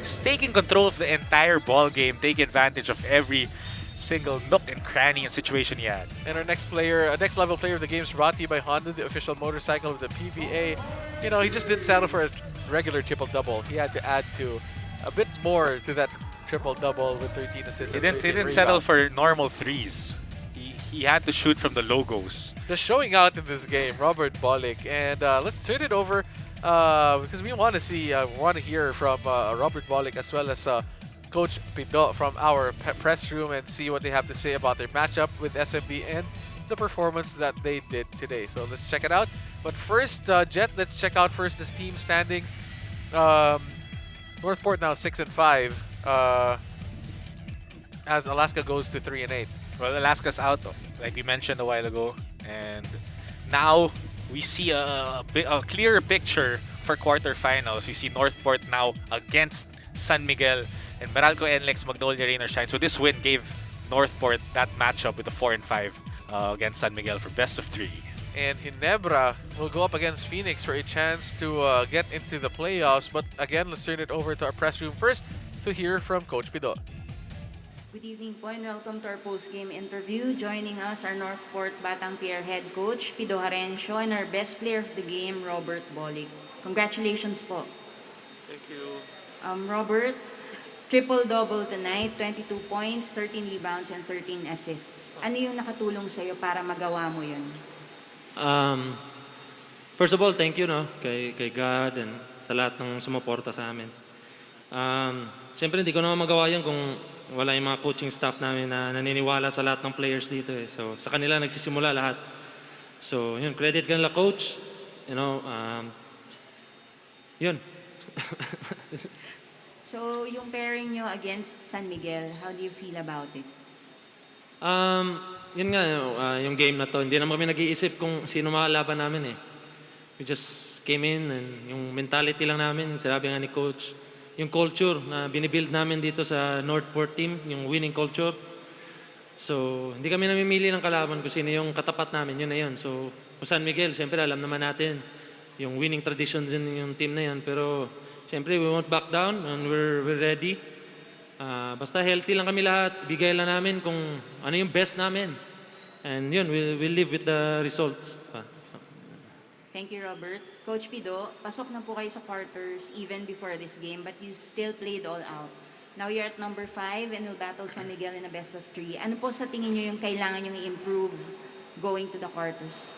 He's taking control of the entire ball game, taking advantage of every single nook and cranny and situation he had. And our next player, next level player of the game is brought to you by Honda, the official motorcycle of the PBA. You know, he just didn't settle for a regular triple-double. He had to add to a bit more to that triple-double with 13 assists. He and didn't 13 settle rebounds. for normal threes. He had to shoot from the logos. Just showing out in this game, Robert Bolick. And let's turn it over because we want to see, want to hear from Robert Bolick as well as Coach Pido from our press room and see what they have to say about their matchup with SMB and the performance that they did today. So let's check it out. But first, Jet, let's check out first the team standings. Northport now 6-5 as Alaska goes to 3-8. Well, Alaska's out, like we mentioned a while ago, and now we see a clearer picture for quarterfinals. We see Northport now against San Miguel and Meralco NLEX, Magnolia Rain or Shine. So this win gave Northport that matchup with a 4-5 against San Miguel for best of 3. And Ginebra will go up against Phoenix for a chance to get into the playoffs. But again, let's turn it over to our press room first to hear from Coach Pido. Good evening po and welcome to our post-game interview. Joining us are Northport Batang Pier head coach Pido Harencio and our best player of the game, Robert Bolick. Congratulations po. Thank you. Robert, triple-double tonight, 22 points, 13 rebounds, and 13 assists. Ano yung nakatulong sa'yo para magawa mo yun? First of all, thank you kay God and sa lahat ng sumuporta sa amin. Siyempre, hindi ko naman magawa yan kung wala yung mga coaching staff namin na naniniwala sa lahat ng players dito. So, sa kanila nagsisimula lahat. So, yun, credit kanila coach. Yun. So, yung pairing nyo against San Miguel, how do you feel about it? Yun nga, yung game na to, hindi naman kami nag-iisip kung sino makalaban namin eh. We just came in and yung mentality lang namin, sinabi nga ni coach, yung culture na binibuild namin dito sa Northport team, yung winning culture. So, hindi kami namimili ng kalaban kung sino yung katapat namin, yun na yun. So, San Miguel, siyempre alam naman natin, yung winning tradition din yung team na yun. Pero, siyempre, we won't back down and we're ready. Basta healthy lang kami lahat, bigay lang namin kung ano yung best namin. And yun, we'll live with the results. Thank you, Robert. Coach Pido, pasok na po kayo sa quarters even before this game, but you still played all out. Now you're at number 5 and will battle San Miguel in a best of 3. Ano po sa tingin nyo yung kailangan yung i-improve going to the quarters?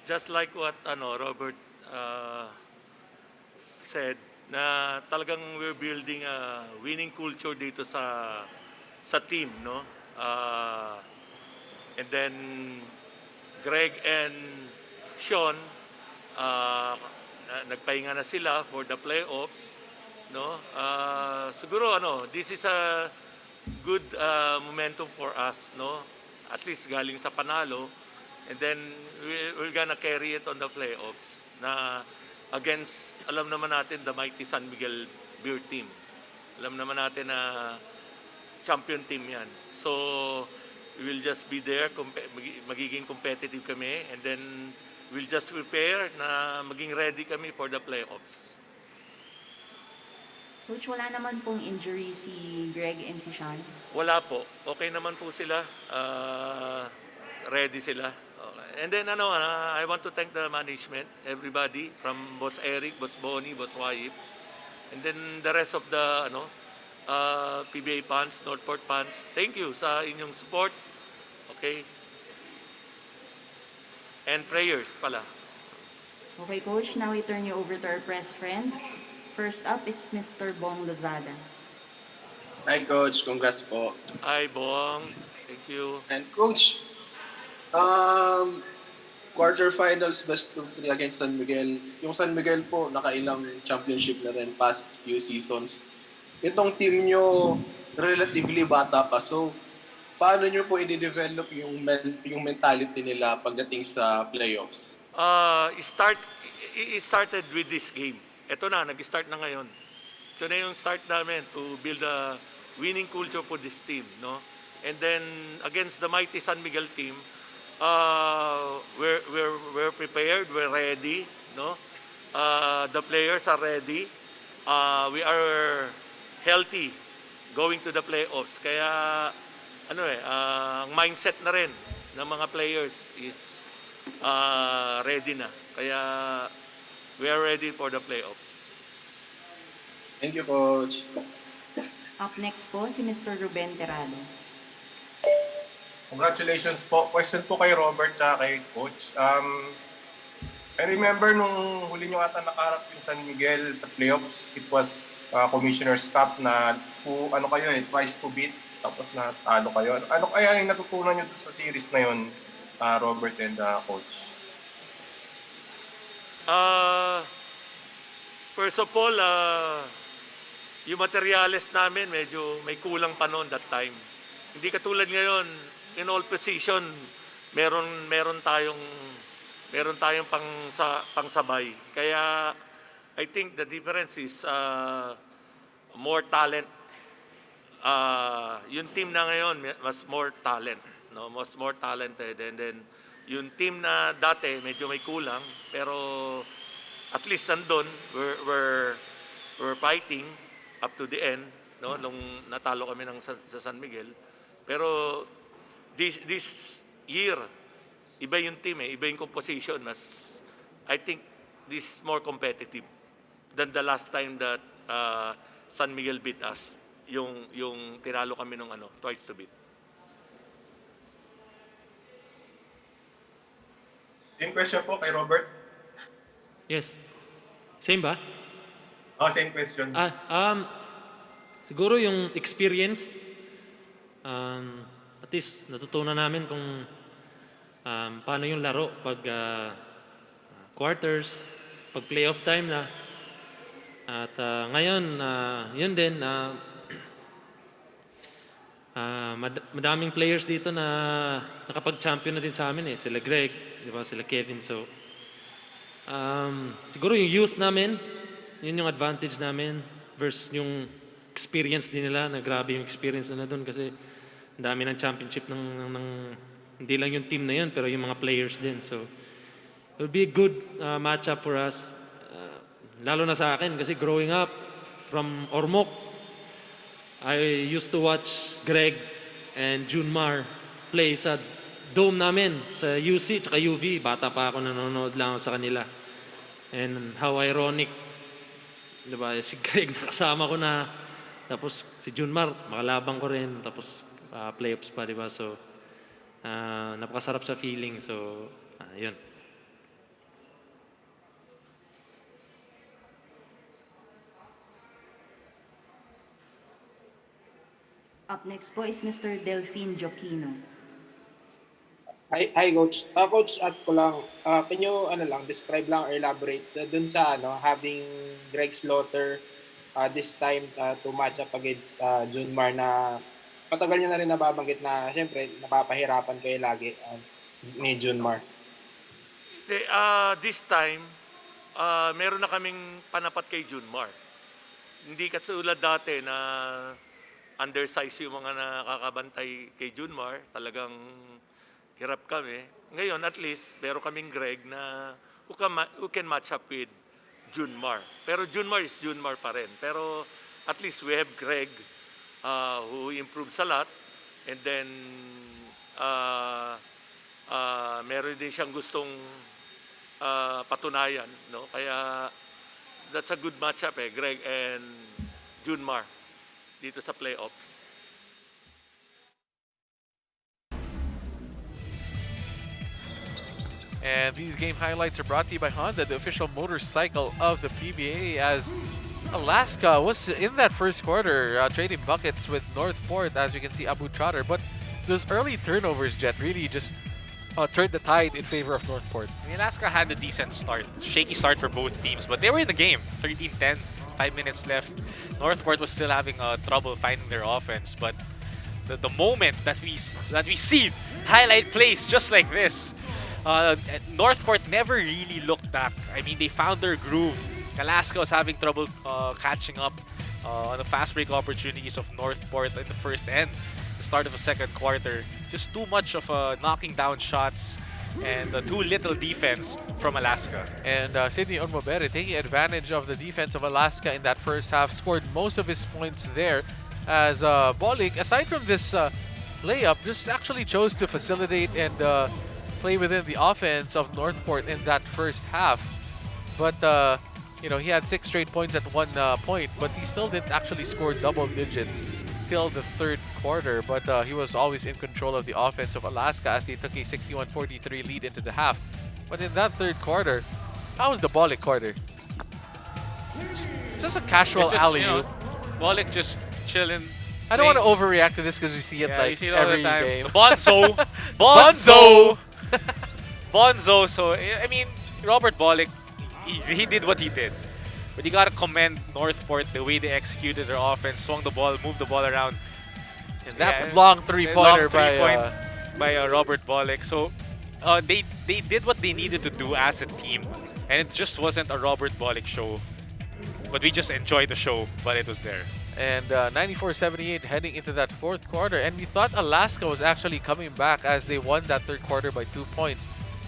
Just like what Robert said, na talagang we're building a winning culture dito sa team, no? And then Greg and Sean, nagpahinga na sila for the playoffs, no? Siguro this is a good momentum for us, no? At least galing sa panalo, and then we're gonna carry it on the playoffs na against, alam naman natin, the mighty San Miguel Beer team. Alam naman natin na champion team yan. So we will just be there, magiging competitive kami, and then we'll just prepare na maging ready kami for the playoffs. Coach, wala naman pong injury si Greg and si Sean? Wala po. Okay naman po sila. Ready sila. Okay. And then I want to thank the management, everybody, from Boss Eric, Boss Bonnie, Boss Wayip, and then the rest of the PBA fans, Northport fans. Thank you sa inyong support. Okay? And prayers pala. Okay, Coach. Now we turn you over to our press friends. First up is Mr. Bong Lozada. Hi, Coach. Congrats po. Hi, Bong. Thank you. And Coach, quarterfinals best of 3 against San Miguel. Yung San Miguel po, nakailang championship na rin past few seasons. Itong team nyo, relatively bata pa. So, paano nyo po i-develop yung mentality nila pagdating sa playoffs? It started with this game. Ito na, nag-start na ngayon. Ito na yung start namin to build a winning culture for this team, no? And then against the mighty San Miguel team, we're prepared, we're ready, no? The players are ready. We are healthy going to the playoffs. Kaya ang mindset na rin ng mga players is ready na. Kaya we are ready for the playoffs. Thank you, Coach. Up next po si Mr. Ruben Terrado. Congratulations po. Question po kay Robert na kay Coach. I remember nung huli nyo ata nakaharap yung San Miguel sa playoffs, it was Commissioner's Cup na twice to beat, tapos natalo kayo. Ano kaya yung natutunan nyo sa series na yun, Robert and Coach? First of all, yung materials namin medyo may kulang pa noon that time. Hindi katulad ngayon, in all position, meron tayong pangsabay. Kaya I think the difference is more talent. Yung team na ngayon mas more talent, no? Mas more talented, and then yung team na dati medyo may kulang, pero at least nandun, we're fighting up to the end, no? Nung natalo kami sa San Miguel. Pero this year, iba yung team iba yung composition. I think this is more competitive than the last time that San Miguel beat us. Yung tinalo kami nung twice to beat. Same question po kay Robert. Yes. Same ba? Same question. Siguro yung experience, at least natutunan namin kung paano yung laro pag quarters, pag playoff time na. At ngayon, yun din, madaming players dito na nakapag-champion na din sa amin sila Greg, di ba? Sila Kevin. So, siguro yung youth namin, yun yung advantage namin versus yung experience din nila, na grabe yung experience na doon kasi ang dami ng championship ng hindi lang yung team na yun, pero yung mga players din. So, it will be a good matchup for us. Lalo na sa akin kasi growing up from Ormoc, I used to watch Greg and Junmar play sa dome namin sa UC at UV. Bata pa ako, nanonood lang ako sa kanila. And how ironic, diba, si Greg nakasama ko na, tapos si Junmar, makalabang ko rin, tapos playoffs pa, diba? So, napakasarap sa feeling. So, yun. Up next po is Mr. Delphine Joquino. Hi, Coach. Coach, ask ko lang, can you describe lang or elaborate dun sa having Greg Slaughter this time to match up against Junmar na patagal niya na rin nababanggit na siyempre napapahirapan kayo lagi ni Junmar. This time, meron na kaming panapat kay Junmar. Hindi katulad dati na undersize yung mga nakakabantay kay Junmar. Talagang hirap kami. Ngayon, at least, meron kaming Greg na who can match up with Junmar. Pero Junmar is Junmar pa rin. Pero at least we have Greg who improves a lot. And then, meron din siyang gustong patunayan. No? Kaya, that's a good matchup Greg and Junmar dito sa playoffs. And these game highlights are brought to you by Honda, the official motorcycle of the PBA, as Alaska was in that first quarter trading buckets with Northport, as we can see Abu Trotter. But those early turnovers, Jet, really just turned the tide in favor of Northport. I mean, Alaska had a decent start. Shaky start for both teams, but they were in the game. 13-10, 5 minutes left. Northport was still having trouble finding their offense, but the moment that we see highlight plays just like this, Northport never really looked back. I mean, they found their groove. Alaska was having trouble catching up on the fast break opportunities of Northport in the first end, the start of the second quarter. Just too much of knocking down shots and too little defense from Alaska. And Sydney Onmobere, taking advantage of the defense of Alaska in that first half, scored most of his points there, as Bolik, aside from this layup, just actually chose to facilitate and play within the offense of Northport in that first half. But you know, he had 6 straight points at one point, but he still didn't actually score double digits till the third quarter. But he was always in control of the offense of Alaska as they took a 61-43 lead into the half. But in that third quarter, how was the Bolik quarter? Just a casual alley-oop. Bolik just chilling. I don't want to overreact to this because we see it like see it every all the time. game. Bonzo! Bonzo! Bonzo! So, I mean, Robert Bolik, he did what he did. But you gotta commend Northport, the way they executed their offense, swung the ball, moved the ball around. And that long three-pointer by Robert Bolik. So, they did what they needed to do as a team. And it just wasn't a Robert Bolik show. But we just enjoyed the show, but it was there. And 94-78 heading into that fourth quarter. And we thought Alaska was actually coming back as they won that third quarter by 2 points.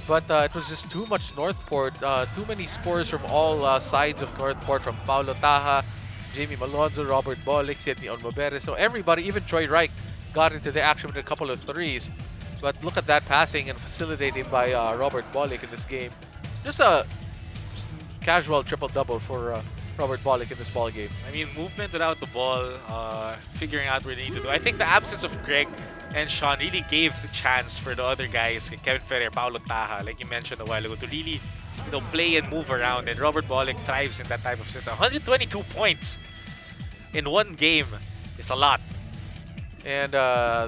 But it was just too much Northport. Too many scores from all sides of Northport, from Paulo Taha, Jamie Malonzo, Robert Bolik, Sidney Onmobere. So everybody, even Troy Reich, got into the action with a couple of threes. But look at that passing and facilitated by Robert Bolik in this game. Just a casual triple-double for Robert Bolik in this ball game. I mean, movement without the ball, figuring out what they need to do. I think the absence of Greg and Sean really gave the chance for the other guys, Kevin Ferrer, Paulo Taha, like you mentioned a while ago, to really play and move around. And Robert Bolik thrives in that type of system. 122 points in one game is a lot. And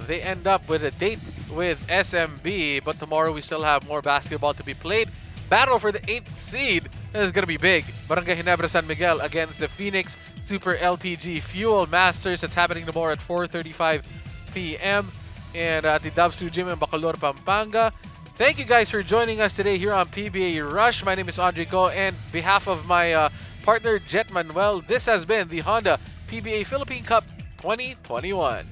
they end up with a date with SMB, but tomorrow we still have more basketball to be played. Battle for the 8th seed. This is going to be big. Barangay Ginebra San Miguel against the Phoenix Super LPG Fuel Masters. That's happening tomorrow at 4:35 p.m. and at the Dabsu Gym in Bacolor, Pampanga. Thank you guys for joining us today here on PBA Rush. My name is Andre Go, and on behalf of my partner Jet Manuel, this has been the Honda PBA Philippine Cup 2021.